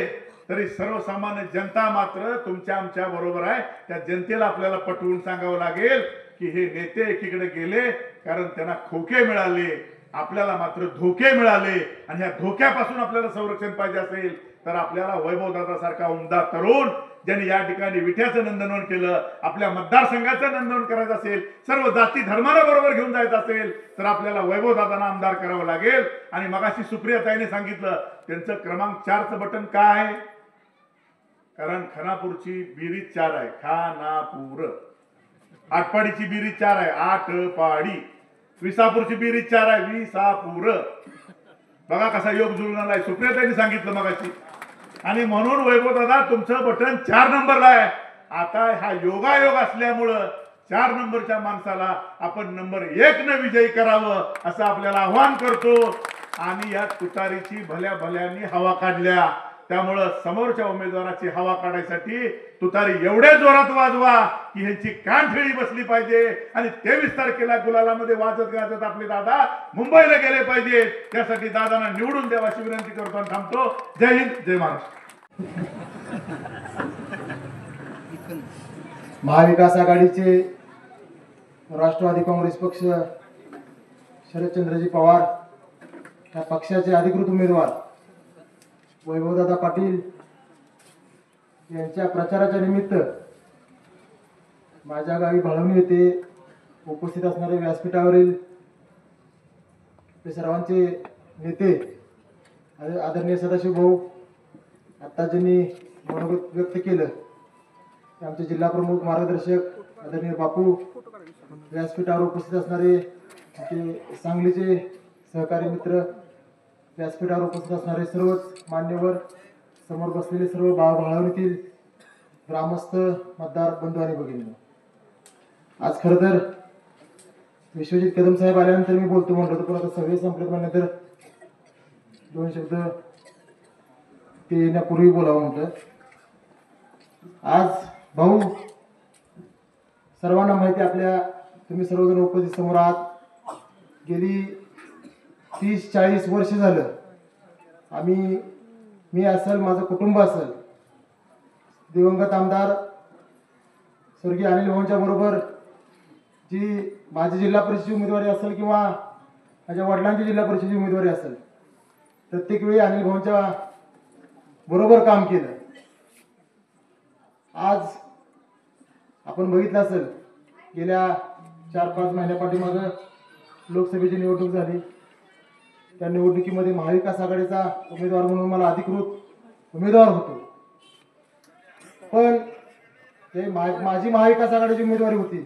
D: तरी सर्वसामान्य जनता मात्र तुमच्या आमच्या बरोबर आहे. त्या जनतेला आपल्याला पटवून सांगावं लागेल की हे नेते एकीकडे गेले कारण त्यांना खोके मिळाले, आपल्याला मात्र धोके मिळाले. आणि ह्या धोक्यापासून आपल्याला संरक्षण पाहिजे असेल तर आपल्याला वैभवदादा सारखा उमदा तरुण ज्यांनी या ठिकाणी विठ्याचं नंदनवन केलं, आपल्या मतदारसंघाचं नंदनवन करायचं असेल, सर्व जाती धर्माला बरोबर घेऊन जायचं असेल तर आपल्याला वैभवदादांना आमदार करावं लागेल. आणि मगाशी सुप्रियाताईने सांगितलं त्यांचं क्रमांक 4चं बटन काय आहे? कारण खानापूरची बेरीज 4 आहे, खानापूर. आटपाडीची बेरीज 4 आहे, आटपाडी. विसापूरची बेरीज 4 आहे, विसापूर. बघा कसा योग जुळून आलाय, सुप्रियाताईंनी सांगितलं मगाशी. आणि म्हणून वैभवदादा तुमचं बटन 4 नंबरला आहे. आता हा योगायोग असल्यामुळं 4 नंबरच्या माणसाला आपण नंबर 1 न विजयी करावं असं आपल्याला आव्हान करतो. आणि या तुतारीची भल्या भल्यांनी हवा काढल्या, त्यामुळं समोरच्या उमेदवाराची हवा काढायसाठी तुतारी एवढ्या जोरात वाजवा की ह्यांची कानठळी बसली पाहिजे. आणि 23 तारखेला गुलालामध्ये वाजत गाजत आपले दादा मुंबईला गेले पाहिजे. त्यासाठी दादांना निवडून द्यावा अशी विनंती करतो आणि थांबतो. जय हिंद, जय महाराष्ट्र.
E: महाविकास आघाडीचे राष्ट्रवादी काँग्रेस पक्ष शरदचंद्रजी पवार या पक्षाचे अधिकृत उमेदवार वैभवदादा पाटील यांच्या प्रचाराच्या निमित्त माझ्या गावी भाळवणी येथे उपस्थित असणारे व्यासपीठावरील ते सर्वांचे नेते आदरणीय सदाशिव भाऊ, आता ज्यांनी मनोगत व्यक्त केलं ते आमचे जिल्हा प्रमुख मार्गदर्शक आदरणीय बापू, व्यासपीठावर उपस्थित असणारे आमचे सांगलीचे सहकारी मित्र, व्यासपीठावर उपस्थित असणारे सर्वच मान्यवर, समोर बसलेले सर्व भाळवणीतील ग्रामस्थ, मतदार बंधू आणि भगिनी, आज खरं तर विश्वजित कदम साहेब आल्यानंतर मी बोलतो म्हणतो होतो, पण आता सगळे संपलेत म्हणल्यानंतर 2 शब्द ते येण्यापूर्वी बोलावं म्हटलं. आज भाऊ, सर्वांना माहिती आपल्या तुम्ही सर्वजण उपस्थित समोर आहात. गेली 30-40 वर्ष झालं मी असेल, माझं कुटुंब असेल, दिवंगत आमदार स्वर्गीय अनिल भाऊंच्या बरोबर जी माझी जिल्हा परिषदेची उमेदवारी असेल किंवा माझ्या वडिलांची जिल्हा परिषदेची उमेदवारी असेल, प्रत्येक वेळी अनिल भाऊंच्या बरोबर काम केलं. आज आपण बघितलं असेल, गेल्या 4-5 महिन्यापाठीमागं लोकसभेची निवडणूक झाली. त्या निवडणुकीमध्ये महाविकास आघाडीचा उमेदवार म्हणून मला अधिकृत उमेदवार होतो, पण ते माझी महाविकास आघाडीची उमेदवारी होती.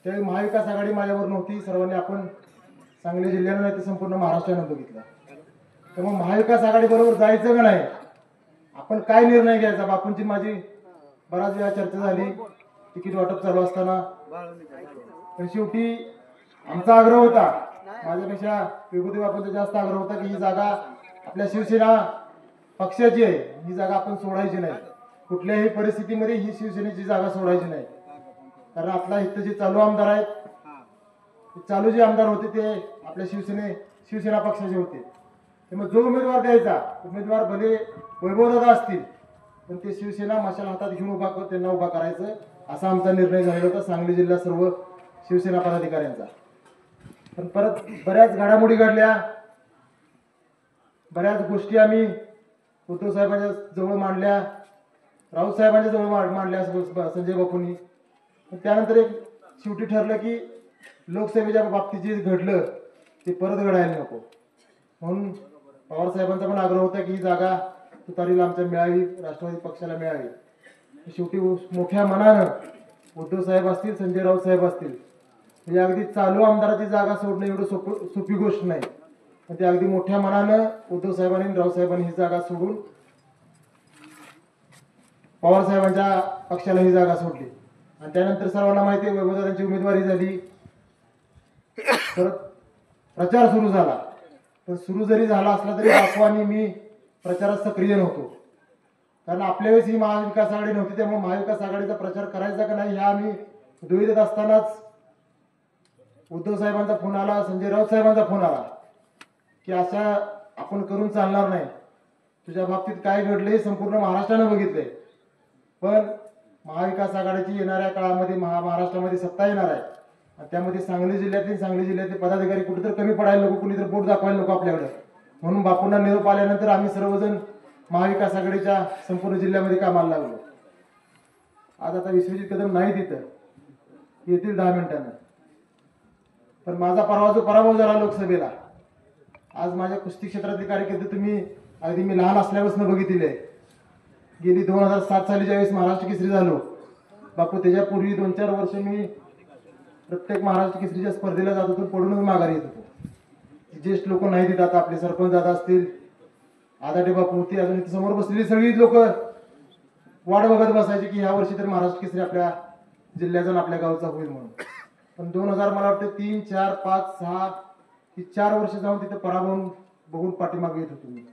E: त्यावेळी महाविकास आघाडी माझ्यावर नव्हती. सर्वांनी आपण सांगली जिल्ह्यानं नाही तर संपूर्ण महाराष्ट्रानं बघितलं. त्यामुळे महाविकास आघाडी बरोबर जायचं का नाही, आपण काय निर्णय घ्यायचा, बापूंची माझी बराच वेळा चर्चा झाली तिकीट वाटप चालू असताना. पण शेवटी आमचा आग्रह होता, माझ्यापेक्षा विभूती बापूंचा जास्त आग्रह होता की ही जागा आपल्या शिवसेना पक्षाची आहे, ही जागा आपण सोडायची नाही. कुठल्याही परिस्थितीमध्ये ही शिवसेनेची जागा सोडायची नाही. कारण आपला इथं जे चालू आमदार आहेत, चालू जे आमदार होते ते आपल्या शिवसेना पक्षाचे होते. त्यामुळे जो उमेदवार द्यायचा, उमेदवार भले वैभवदादा असतील, पण ते शिवसेना मशाल हातात घेऊन त्यांना उभा करायचं असा आमचा निर्णय झालेला होता सांगली जिल्हा सर्व शिवसेना पदाधिकाऱ्यांचा. पण परत बऱ्याच घडामोडी घडल्या, बऱ्याच गोष्टी आम्ही उद्धव साहेबांच्या जवळ मांडल्या, राऊत साहेबांच्या जवळ मांडल्या संजय बापूंनी. त्यानंतर एक शेवटी ठरलं की लोकसभेच्या बाबतीत जे घडलं ते परत घडायला नको, म्हणून पवार साहेबांचा पण आग्रह होता की ही जागा तुतारीला आमच्या मिळावी, राष्ट्रवादी पक्षाला मिळावी. शेवटी मोठ्या मनानं उद्धव साहेब असतील, संजय राऊत साहेब असतील, म्हणजे अगदी चालू आमदाराची जागा सोडणं एवढं सोपी गोष्ट नाही, पण ते अगदी मोठ्या मनानं उद्धव साहेबांनी आणि राऊत साहेबांनी ही जागा सोडून पवार साहेबांच्या पक्षाला ही जागा सोडली. आणि त्यानंतर सर्वांना माहिती आहे वैभवदादांची उमेदवारी झाली, परत प्रचार सुरू झाला. पण सुरू जरी झाला असला तरी बापू आणि मी प्रचारात सक्रिय नव्हतो, कारण आपल्या वेळेस ही महाविकास आघाडी नव्हती. त्यामुळे महाविकास आघाडीचा प्रचार करायचा का नाही ह्या आम्ही दुविधेत असतानाच उद्धव साहेबांचा फोन आला, संजय राऊत साहेबांचा फोन आला की अशा आपण करून चालणार नाही, तुझ्या बाबतीत काय घडले संपूर्ण महाराष्ट्रानं बघितले, पण महाविकास आघाडीची येणाऱ्या काळामध्ये महाराष्ट्रामध्ये सत्ता येणार आहे आणि त्यामध्ये सांगली जिल्ह्यातले पदाधिकारी कुठेतरी कमी पडायला नको, कुणीतरी बोट दाखवायला नको आपल्याकडे. म्हणून बापूंना निरोप आल्यानंतर आम्ही सर्वजण महाविकास आघाडीच्या संपूर्ण जिल्ह्यामध्ये कामाला लागलो. आज आता विश्वजित कदम नाही तिथं, येतील 10 मिनिटांना. पण माझा परवा जो पराभव झाला लोकसभेला, आज माझ्या कुस्ती क्षेत्रातले कार्यकर्ते तुम्ही अगदी मी लहान असल्यापासून बघितले. गेली 2007 साली ज्यावेळेस महाराष्ट्र केसरी झालो, बापू त्याच्यापूर्वी 2-4 वर्ष मी प्रत्येक महाराष्ट्र केसरीच्या स्पर्धेला जात होतो, पडूनच माघारी येत होतो. ज्येष्ठ लोक नाही तिथं, आता आपले सरपंच दादा असतील, आदाटे बापू होती, अजून इथे समोर बसलेली सगळी लोक वाट बघत बसायची की ह्या वर्षी तर महाराष्ट्र केसरी आपल्या जिल्ह्याचा आपल्या गावचा होईल म्हणून. पण 2000 मला वाटतं 3, 4, 5, 6 ही 4 वर्ष जाऊन तिथे पराभव बघून पाठीमागे येत होतो मी.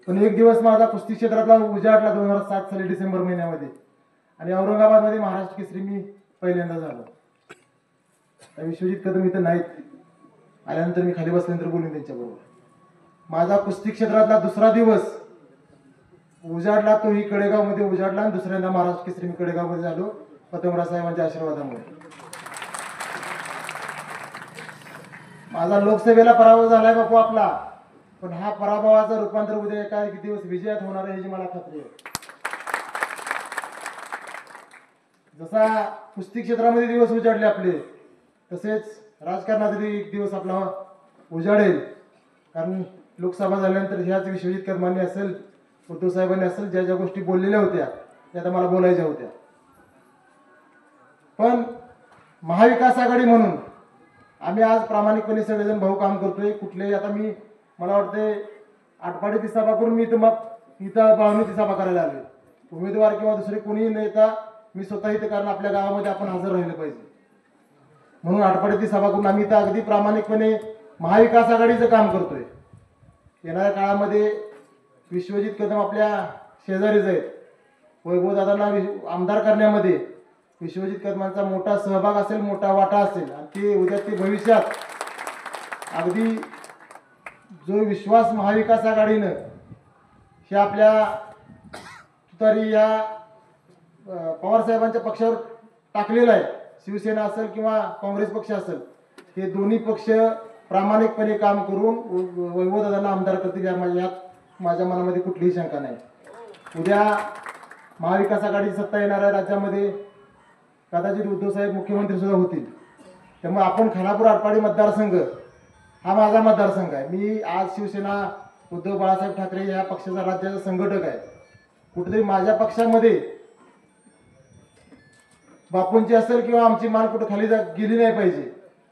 E: पण एक दिवस माझा कुस्ती क्षेत्रातला उजाडला 2007 साली डिसेंबर महिन्यामध्ये, आणि औरंगाबादमध्ये महाराष्ट्र केसरी मी पहिल्यांदा झालो. विश्वजित कदम इथं नाहीत, आल्यानंतर मी खाली बसल्यानंतर बोलून त्यांच्याबरोबर. माझा कुस्ती क्षेत्रातला दुसरा दिवस उजाडला, तोही कडेगावमध्ये उजाडला, आणि दुसऱ्यांदा महाराष्ट्र केसरी मी कडेगावमध्ये झालो पतंगराव साहेबांच्या आशीर्वादामुळे. माझा लोकसभेला पराभव झालाय बापू आपला, पण हा पराभवाचं रूपांतर उद्या एका दिवस विजयात होणार आहे, ह्याची मला खात्री आहे. जसा कुस्ती क्षेत्रामध्ये दिवस उजाडले आपले, तसेच राजकारणातही एक दिवस आपला उजाडेल. कारण लोकसभा झाल्यानंतर ह्याच विश्वजित कदमांनी असेल, उद्धव साहेबांनी असेल, ज्या ज्या गोष्टी बोललेल्या होत्या त्या आता मला बोलायच्या होत्या. पण महाविकास आघाडी म्हणून आम्ही आज प्रामाणिकपणे सगळेजण भाऊ काम करतोय. कुठलेही आता मला वाटते आटपाडी ती सभा करून मी इथं बाळवणी ती सभा करायला आले. उमेदवार किंवा दुसरे कोणीही नेता मी स्वतः इथे, कारण आपल्या गावामध्ये आपण हजर राहिलं पाहिजे म्हणून आटपाडी ती सभा करून आम्ही इथं अगदी प्रामाणिकपणे महाविकास आघाडीचं काम करतोय. येणाऱ्या काळामध्ये विश्वजित कदम आपल्या शेजारीच आहेत. वैभवदादांना आमदार करण्यामध्ये विश्वजित कदमांचा मोठा सहभाग असेल, मोठा वाटा असेल, आणि ते उद्या ते भविष्यात अगदी जो विश्वास महाविकास आघाडीनं हे आपल्या तुतारी या पवार साहेबांच्या पक्षावर टाकलेला आहे, शिवसेना असेल किंवा काँग्रेस पक्ष असेल, हे दोन्ही पक्ष प्रामाणिकपणे काम करून वैभवदादांना आमदार करतील यात माझ्या मनामध्ये कुठलीही शंका नाही. उद्या महाविकास आघाडीची सत्ता येणार आहे राज्यामध्ये, कदाचित उद्धव साहेब मुख्यमंत्री सुद्धा होतील. त्यामुळे आपण खानापूर आटपाडी मतदारसंघ हा माझा मतदारसंघ आहे. मी आज शिवसेना उद्धव बाळासाहेब ठाकरे या पक्षाचा राज्याचा संघटक आहे. कुठेतरी माझ्या पक्षामध्ये बापूंची असेल किंवा आमची मान कुठे खाली गेली नाही पाहिजे.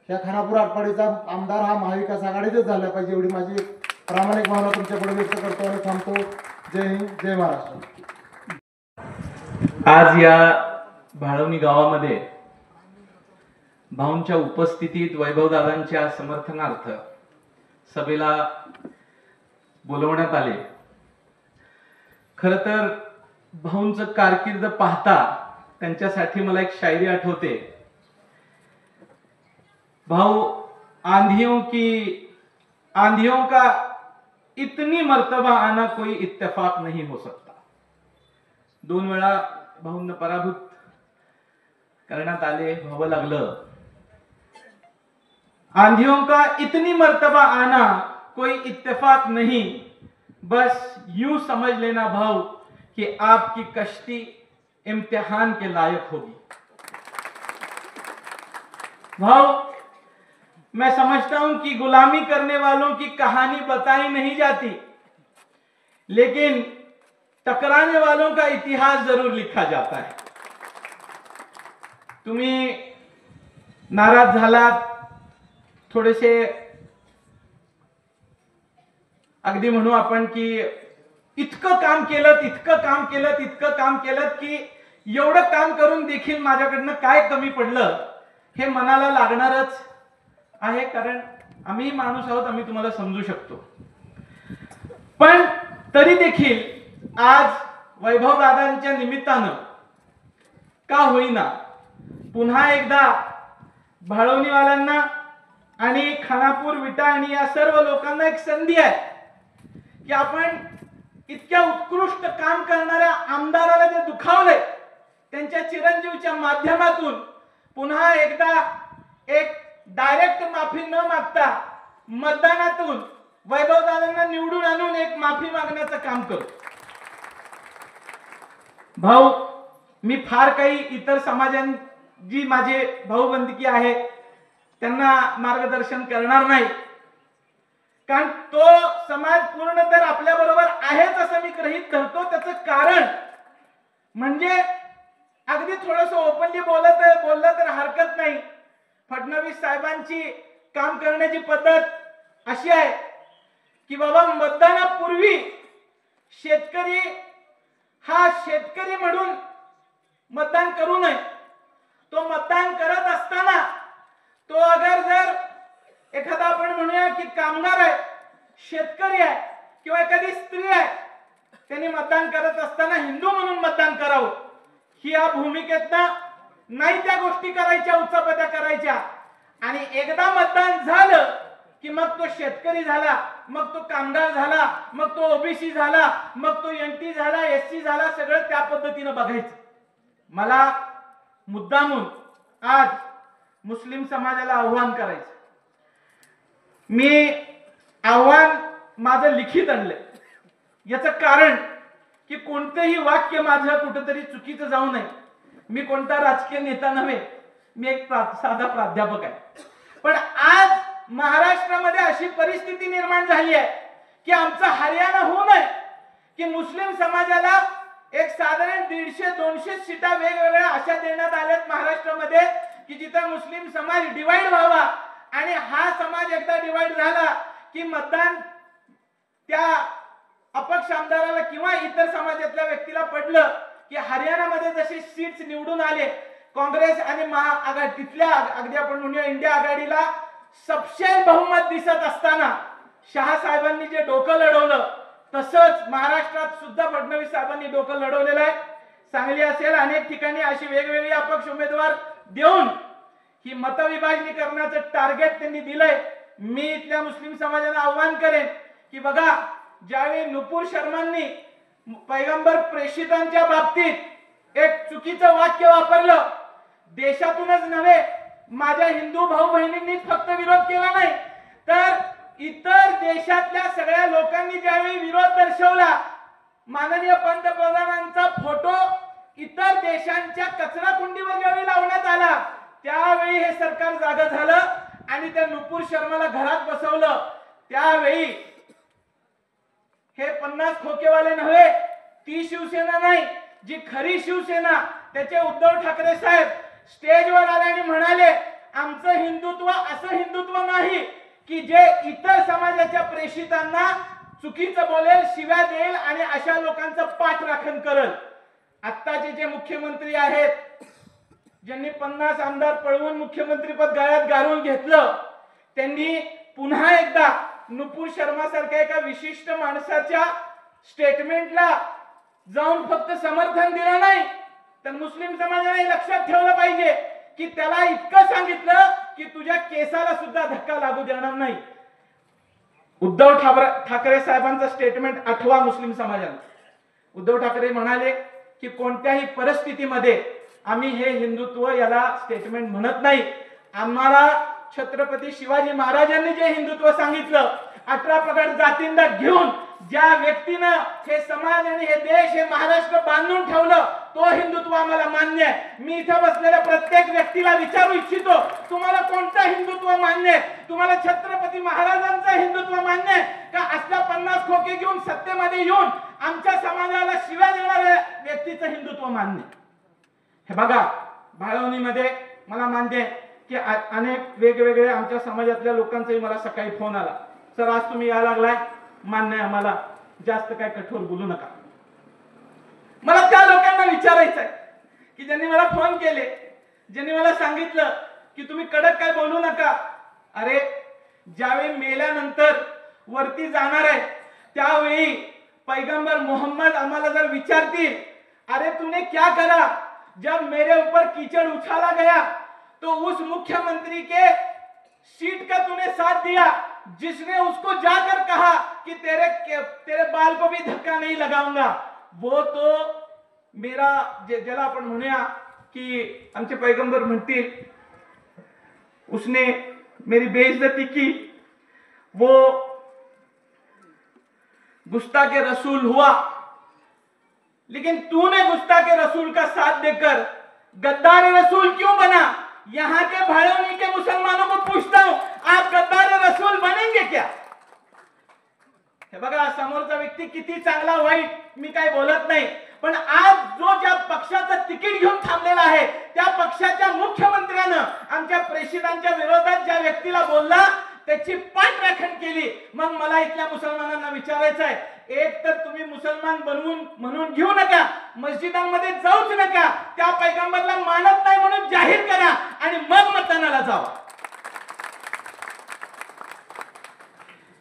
E: या खानापूर आटपाडीचा आमदार हा महाविकास आघाडीचाच झाला पाहिजे, एवढी माझी प्रामाणिक भावना तुमच्याकडे व्यक्त करतो आणि थांबतो. जय हिंद, जय महाराष्ट्र.
F: आज या भाळवणी गावामध्ये भाऊंच्या उपस्थितीत वैभवदादांच्या समर्थनार्थ सभेला बोलवण्यात आले. खर तर भाऊंचं कारकीर्द पाहता त्यांच्यासाठी मला एक शायरी आठवते. भाऊ, आंधियों का इतनी मर्तबा आना कोई इत्तेफाक नहीं हो सकता. 2 वेळा भाऊंना पराभूत करण्यात आले, व्हावं लागलं. आंधियों का इतनी मर्तबा आना कोई इत्तेफाक नहीं, बस यूं समझ लेना भाऊ कि आपकी कश्ती इम्तिहान के लायक होगी. भाऊ, मैं समझता हूं कि गुलामी करने वालों की कहानी बताई नहीं जाती, लेकिन टकराने वालों का इतिहास जरूर लिखा जाता है. तुम्ही नाराज झालात, थोडेसे अगदी म्हणू आपण की इतकं काम केलं की एवढं काम करून देखील माझ्याकडनं काय कमी पडलं हे मनाला लागणारच आहे, कारण आम्ही माणूस आहोत, आम्ही तुम्हाला समजू शकतो. पण तरी देखील आज वैभव दादांच्या निमित्तानं का होईना पुन्हा एकदा भाळवणीवाल्यांना आणि खानापूर विटा आणि या सर्व लोकांना एक संधी आहे की आपण इतक्या उत्कृष्ट काम करणाऱ्या आमदाराला जे दुखावले त्यांच्या चिरंजीवच्या माध्यमातून पुन्हा एकदा एक डायरेक्ट माफी न मागता मतदानातून वैभवदादांना निवडून आणून एक माफी मागण्याचं काम करू. भाऊ, मी फार काही इतर समाजांची माझे भाऊबंदकी आहे त्यांना मार्गदर्शन करणार नाही, कारण तो समाज पूर्ण तर आपल्या बरोबर आहेच असं मी गृहीत धरतो. त्याचं कारण म्हणजे अगदी थोडंसं ओपनली बोललं तर हरकत नाही. फडणवीस साहेबांची काम करण्याची पद्धत अशी आहे की बाबा मतदानापूर्वी शेतकरी हा शेतकरी म्हणून मतदान करू नये. तो मतदान करत असताना तो अगर जर एखादा आपण म्हणूया की कामगार आहे, शेतकरी आहे किंवा एखादी स्त्री आहे, त्यांनी मतदान करत असताना हिंदू म्हणून मतदान करावं, ही या भूमिकेतनं नाही त्या गोष्टी करायच्या, उचापत्या करायच्या. आणि एकदा मतदान झालं की मग तो शेतकरी झाला, मग तो कामगार झाला, मग तो ओबीसी झाला, मग तो एनटी झाला, एससी झाला, सगळं त्या पद्धतीनं बघायचं. मला मुद्दामून आज मुस्लिम समाजाला आव्हान करायचं. मी आव्हान माझं लिखित आणलंय. याचं कारण की कोणतेही वाक्य माझं कुठेतरी चुकीचं जाऊ नये. मी कोणता राजकीय नेता नव्हे, मी एक साधा प्राध्यापक आहे. पण आज महाराष्ट्रामध्ये अशी परिस्थिती निर्माण झाली आहे की आमचा हरियाणा होऊ नये की मुस्लिम समाजाला एक साधारण 150-200 सीटा वेगवेगळ्या अशा देण्यात आल्यात महाराष्ट्रामध्ये की जिथे मुस्लिम समाज डिवाइड व्हावा. आणि हा समाज एकदा डिवाइड झाला की मतदान त्या अपक्ष आमदाराला किंवा इतर समाजातल्या व्यक्तीला पडलं की हरियाणामध्ये जसे सीट्स निवडून आले, काँग्रेस आणि महाआघाडी तिथल्या अगदी आपण म्हणूया इंडिया आघाडीला सबशेल बहुमत दिसत असताना शहा साहेबांनी जे डोकं लढवलं तसंच महाराष्ट्रात सुद्धा फडणवीस साहेबांनी डोकं लढवलेलं आहे. सांगली असेल, अनेक ठिकाणी अशी वेगवेगळी अपक्ष उमेदवार देऊन ही मतविभाजनी करण्याचं टार्गेट त्यांनी दिलंय. मी इथल्या मुस्लिम समाजाला आव्हान करेन की बघा, ज्यावेळी नुपूर शर्मांनी पैगंबर प्रेषितांच्या बाबतीत एक चुकीचं वाक्य वापरलं, देशातूनच नव्हे माझ्या हिंदू भाऊ बहिणींनीच फक्त विरोध केला नाही तर इतर देशातल्या सगळ्या लोकांनी ज्यावेळी विरोध दर्शवला, माननीय पंतप्रधानांचा फोटो इतर देशांच्या कचरा कुंडीवर ज्यावेळी लावण्यात आला त्यावेळी हे सरकार जागं झालं आणि त्या नुपूर शर्माला घरात बसवलं. त्यावेळी हे 50 खोकेवाले नव्हे, ती शिवसेना नाही, जी खरी शिवसेना त्याचे उद्धव ठाकरे साहेब स्टेजवर आले आणि म्हणाले आमचं हिंदुत्व असं हिंदुत्व नाही की जे इतर समाजाच्या प्रेषितांना चुकीचं बोलेल, शिव्या देईल आणि अशा लोकांचं पाठराखण करेल. आत्ताचे जे मुख्यमंत्री आहेत, ज्यांनी 50 आमदार पळवून मुख्यमंत्रीपद गळ्यात घालून घेतलं, त्यांनी पुन्हा एकदा नुपूर शर्मा सारख्या एका विशिष्ट माणसाच्या स्टेटमेंटला जाऊन फक्त समर्थन दिलं नाही, तर मुस्लिम समाजाने लक्षात ठेवलं पाहिजे की त्याला इतकं सांगितलं की तुझ्या केसाला सुद्धा धक्का लागू देणार नाही. उद्धव ठाकरे साहेबांचं स्टेटमेंट आठवा मुस्लिम समाजाला. उद्धव ठाकरे म्हणाले की कोणत्याही परिस्थितीमध्ये आम्ही हे हिंदुत्व याला स्टेटमेंट म्हणत नाही. आम्हाला छत्रपती शिवाजी महाराजांनी जे हिंदुत्व सांगितलं, 18 प्रगट जातींना घेऊन ज्या व्यक्तीनं हे समाज आणि हे देश हे महाराष्ट्र बांधून ठेवलं, तो हिंदुत्व आम्हाला मान्य आहे. मी इथं बसलेल्या प्रत्येक व्यक्तीला विचारू इच्छितो, तुम्हाला कोणतं हिंदुत्व मान्य आहे? तुम्हाला छत्रपती महाराजांचं हिंदुत्व मान्य आहे का असल्या 50 खोके घेऊन सत्तेमध्ये येऊन आमच्या समाजाला शिव्या देणाऱ्या व्यक्तीचं हिंदुत्व मान्य? हे बघा, भाळवणीमध्ये मला मान्य आहे की अनेक वेगवेगळे आमच्या समाजातल्या लोकांचाही मला सकाळी फोन आला, सर आज तुम्ही यायला लागलाय, मान्य आहे आम्हाला, जास्त काय कठोर बोलू नका. मला त्या लोकांना विचारायचं आहे की ज्यांनी मला फोन केले, ज्यांनी मला सांगितलं की तुम्ही कडक काय बोलू नका. अरे ज्यावेळी मेल्यानंतर वरती जाणार आहे त्यावेळी पैगंबर मोहम्मद आम्हाला जर विचारतील, अरे तूने क्या करा जब मेरे ऊपर कीचड़ उछाला गया, तो उस मुख्यमंत्री के सीट का तूने साथ दिया जिसने उसको जाकर कहा कि तेरे बाल को भी धक्का नहीं लगाऊंगा. वो तो मेरा ज्याला आपण म्हणूया की आमचे पैगंबर म्हणतील उसने मेरी बेइज्जती की, वो गुस्ताखे रसूल हुआ. लेकिन तूने गुस्ताखे रसूल का साथ देकर गद्दार रसूल क्यों बना? यहाँ के भाड़ोनी के मुसलमानों को पूछता हूं, आप गद्दार रसूल बनेंगे क्या? हे बघा, समोरचा व्यक्ती किती चांगला वाईट मी काय बोलत नाही, पण आज जो ज्या पक्षाचं तिकीट घेऊन थांबलेला आहे त्या पक्षाच्या मुख्यमंत्र्यानं आमच्या प्रेसिडेंटच्या विरोधात ज्या व्यक्तीला बोलला त्याची पाठराखण केली. मग मला इथल्या मुसलमानांना विचारायचं आहे, एक तर तुम्ही मुसलमान बनवून म्हणून घेऊ नका, मस्जिदांमध्ये जाऊच नका, त्या पैगंबरला मानत नाही म्हणून जाहीर करा आणि मग मतदानाला जावा.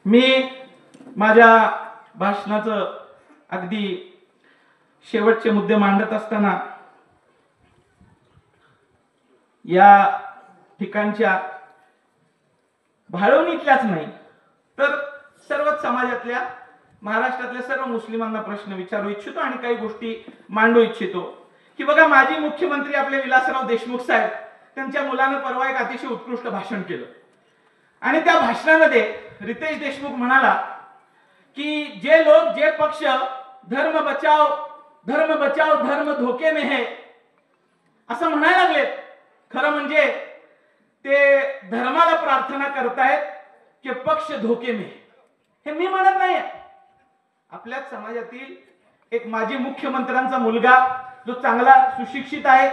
F: मी माझ्या भाषणाचं अगदी शेवटचे मुद्दे मांडत असताना या ठिकाणच्या भाळवणीतल्याच नाही तर सर्वच समाजातल्या महाराष्ट्रातल्या सर्व मुस्लिमांना प्रश्न विचारू इच्छितो आणि काही गोष्टी मांडू इच्छितो की बघा, माजी मुख्यमंत्री आपले विलासराव देशमुख साहेब, त्यांच्या मुलानं परवा एक अतिशय उत्कृष्ट भाषण केलं आणि त्या भाषणामध्ये रितेश देशमुख म्हणाला की जे लोक, जे पक्ष धर्म बचाओ धर्म धोके में है असं म्हणायला लागलेत, खरं म्हणजे ते धर्माला प्रार्थना करतायत की पक्ष धोके में. हे मी म्हणत नाही. आपल्याच समाजातील एक माजी मुख्यमंत्र्यांचा मुलगा जो चांगला सुशिक्षित आहे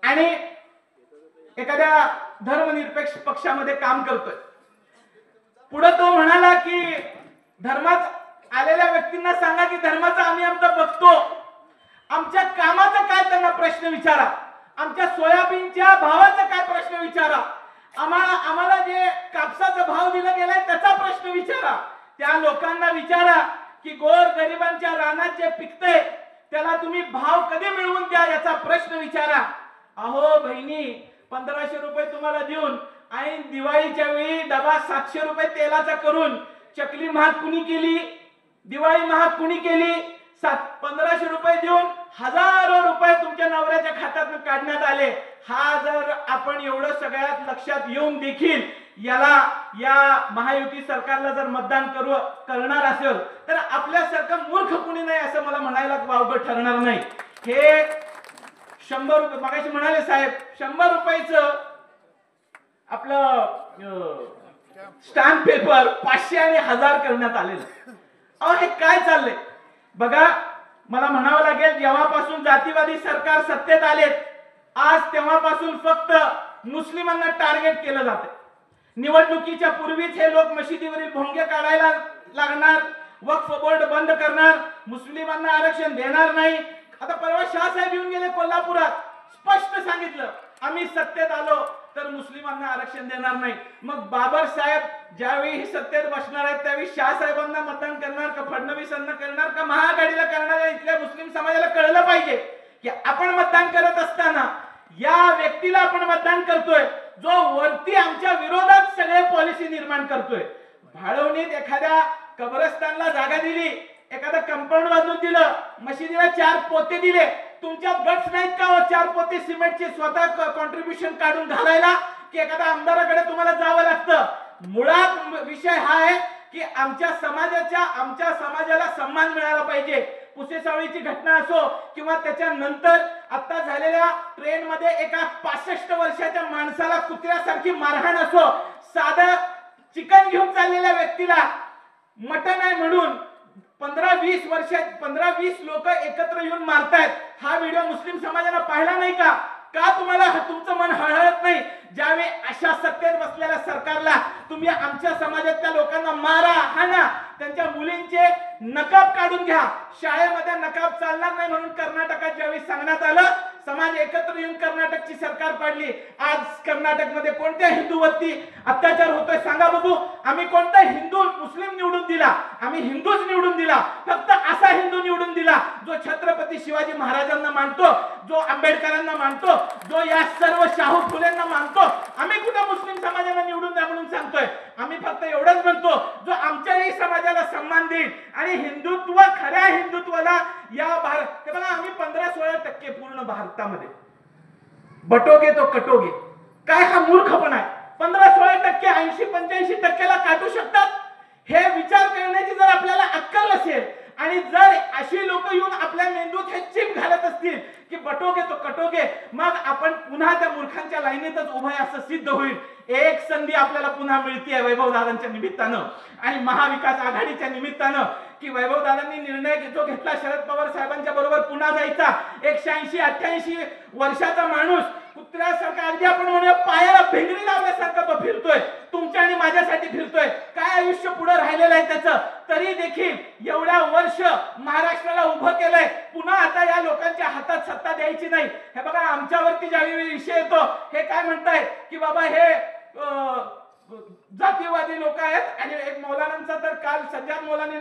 F: आणि एखाद्या धर्मनिरपेक्ष पक्षामध्ये काम करतोय, पुढे तो म्हणाला की धर्मात आलेल्या व्यक्तींना सांगा की धर्माचा आम्ही आमचा बघतो, आमच्या कामाचा काय त्यांना प्रश्न विचारा, आमच्या सोयाबीनच्या भावाचा काय प्रश्न विचारा, आम्हाला जे कापसाचा भाव दिला गेलाय त्याचा प्रश्न विचारा. त्या लोकांना विचारा की गोर गरिबांच्या रानात जे पिकते त्याला तुम्ही भाव कधी मिळवून द्या याचा प्रश्न विचारा. अहो बहिणी, 1500 रुपये तुम्हाला देऊन ऐन दिवाळीच्या वेळी डबा 700 रुपये तेलाचा करून चकली महाग कुणी केली, दिवाळी महाग कुणी केली, 1500 रुपये देऊन हजारो रुपये तुमच्या नवऱ्याच्या खात्यातून काढण्यात आले. हा जर आपण एवढं सगळ्यात लक्षात येऊन देखील या महायुती सरकारला जर मतदान करणार असेल तर आपल्यासारखं मूर्ख कुणी नाही असं मला म्हणायला वावगं ठरणार नाही. हे 100 रुपये मगाशी म्हणाले साहेब, 100 रुपयाचं आपलं स्टॅम्प पेपर 500 आणि 1000 करण्यात आलेलं. अहो हे काय चाललंय बघा. मला म्हणावं लागेल, जेव्हापासून जातीवादी सरकार सत्तेत आलेत आज तेव्हापासून फक्त मुस्लिमांना टार्गेट केलं जाते. निवडणुकीच्या पूर्वीच हे लोक मशिदीवरील भोंगे काढायला लागणार, वक्फ बोर्ड बंद करणार, मुस्लिमांना आरक्षण देणार नाही. आता परवा शाहसाहेब येऊन गेले कोल्हापुरात, स्पष्ट सांगितलं आम्ही सत्तेत आलो तर मुस्लिमांना आरक्षण देणार नाही. मग बाबर साहेब ज्यावेळी सत्तेत बसणार आहेत त्यावेळी शाहसाहेबांना मतदान करणार का, फडणवीसांना करणार का, महाआघाडीला करणार आहे इथल्या मुस्लिम समाजाला कळलं पाहिजे की आपण मतदान करत असताना या व्यक्तीला आपण मतदान करतोय जो वरती आमच्या विरोधात सगळे पॉलिसी निर्माण करतोय. भाळवणीत एखाद्या कब्रस्तानला जागा दिली, एखादं कंपाऊंड बांधून दिलं, मशिदीला 4 पोते दिले, तुमच्यात गट्स नाहीत का 4 पोते सिमेंटचे स्वतः कॉन्ट्रीब्युशन काढून घालायला, की एखाद्या आमदाराकडे तुम्हाला जावं लागतं? मुळात विषय हा आहे की आमच्या समाजाला सन्मान मिळाला पाहिजे. पुसेसावळीची घटना असो किंवा त्याच्यानंतर आता झालेल्या ट्रेन मध्ये एका 65 वर्षाच्या माणसाला कुत्र्यासारखी मारहाण असो, साधं चिकन घेऊन चाललेल्या व्यक्तीला मटण आहे म्हणून 15-20 लोक एकत्र येऊन मारतायत. हा व्हिडिओ मुस्लिम समाजाने पाहिला नाही का? का तुम्हाला तुमचं मन हळहळत नाही ज्यावेळी अशा सत्तेत बसलेल्या सरकारला तुम्ही आमच्या समाजातल्या लोकांना मारा, हाना, त्यांच्या मुलींचे नकाब काढून घ्या? शाळेमध्ये नकाब चालणार नाही म्हणून कर्नाटकात ज्यावेळी सांगण्यात आलं, समाज एकत्र येऊन कर्नाटकची सरकार पाडली. आज कर्नाटकमध्ये कोणत्या हिंदूवरती अत्याचार होतोय सांगा बघू? आम्ही कोणता हिंदू मुस्लिम निवडून दिला? आम्ही हिंदूच निवडून दिला. फक्त असा हिंदू निवडून दिला जो छत्रपती शिवाजी महाराजांना मानतो, जो आंबेडकरांना मानतो, जो या सर्व शाहू फुलेंना मानतो. आम्ही कुठे मुस्लिम समाजाला निवडून द्या म्हणून सांगतोय? आम्ही फक्त एवढंच म्हणतो जो आमच्याही समाजाला सन्मान देईल आणि हिंदुत्व, खऱ्या हिंदुत्वाला या भारत, बघा आम्ही 15-16% पूर्ण भारतामध्ये बटोगे तो कटोगे. काय हा मूर्खपणा आहे? 15-16%, 80-85% काटू शकतात. हे विचार करण्याची जर आपल्याला अक्कल असेल आणि जर अशी लोक येऊन आपल्या मेंदूत हे चिप घालत असतील की बटोगे तो कटोगे, मग आपण पुन्हा त्या मूर्खांच्या लाईनीतच उभं आहे असं सिद्ध होईल. एक संधी आपल्याला पुन्हा मिळते वैभवदादांच्या निमित्तानं आणि महाविकास आघाडीच्या निमित्तानं, की वैभवदादांनी निर्णय जो घेतला शरद पवार साहेबांच्या बरोबर पुन्हा जायचा. 180-88 वर्षाचा माणूस कुत्र्यासारखा, अगदी आपण म्हणूया पायाला भिंगरी लावल्यासारखा तो फिरतोय, तुमच्या आणि माझ्यासाठी फिरतोय. काय आयुष्य पुढे राहिलेलं आहे त्याचं? तरी देखील एवढ्या वर्ष महाराष्ट्राला उभं केलंय. पुन्हा आता या लोकांच्या हातात सत्ता द्यायची नाही. हे बघा आमच्यावरती ज्यावेळी विषय येतो, हे काय म्हणतायत की बाबा हे जातीवादी लोक आहेत. आणि एक मौलानांचा तर काल सज्जाद मौलानी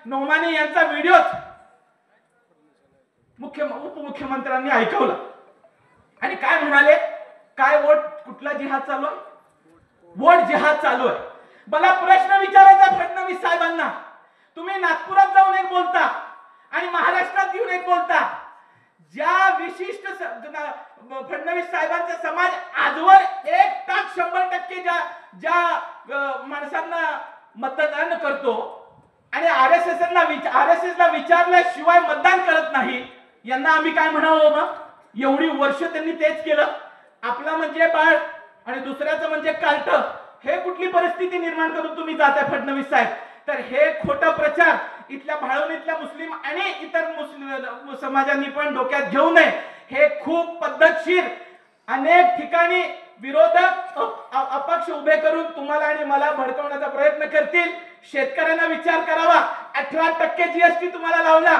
F: नोमानी यांचा व्हिडिओ उपमुख्यमंत्र्यांनी ऐकवला आणि काय म्हणाले? काय वोट, कुठला जिहाद चालू आहे? वोट जिहाद चालू आहे. मला प्रश्न विचारायचा फडणवीस साहेबांना, तुम्ही नागपुरात जाऊन एक बोलता आणि महाराष्ट्रात येऊन एक बोलता. ज्या विशिष्ट फडणवीस साहेबांचा समाज आजवर 100% ज्या माणसांना मतदान करतो आणि आरएसएस ला विचारल्याशिवाय मतदान करत नाही, यांना आम्ही काय म्हणावं? मग एवढी वर्ष त्यांनी तेच केलं. आपला म्हणजे बाळ आणि दुसऱ्याचं म्हणजे कार्ट. हे कुठली परिस्थिती निर्माण करून तुम्ही जाताय फडणवीस साहेब? तर हे खोटा प्रचार इथल्या भाळवणीतल्या मुस्लिम आणि इतर मुस्लिम समाजांनी पण डोक्यात घेऊ नये. हे खूप पद्धतशीर अनेक ठिकाणी विरोधक अपक्ष उभे करून तुम्हाला आणि मला भडकवण्याचा प्रयत्न करतील. शेतकऱ्यांना विचार करावा. 18% जीएसटी तुम्हाला लावला.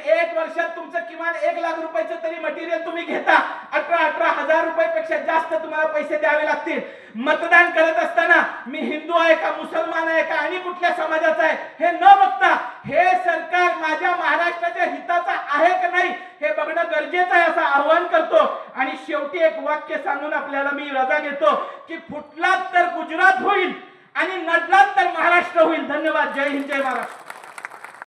F: 1 वर्षात तुमचं किमान 1 लाख रुपयाचं तरी मटेरियल तुम्ही घेता. 18,000 रुपयापेक्षा जास्त तुम्हाला पैसे द्यावे लागतील. मतदान करत असताना मी हिंदू आहे का, मुसलमान आहे का, आणि कुठल्या समाजाचा आहे हे न बघता हे सरकार माझ्या महाराष्ट्राच्या हिताचा आहे का नाही हे बघणं गरजेचं आहे असं आवाहन करतो. आणि शेवटी एक वाक्य सांगून आपल्याला मी रजा घेतो की फुटलात तर गुजरात होईल आणि नडलात तर महाराष्ट्र होईल. धन्यवाद. जय हिंद, जय महाराष्ट्र.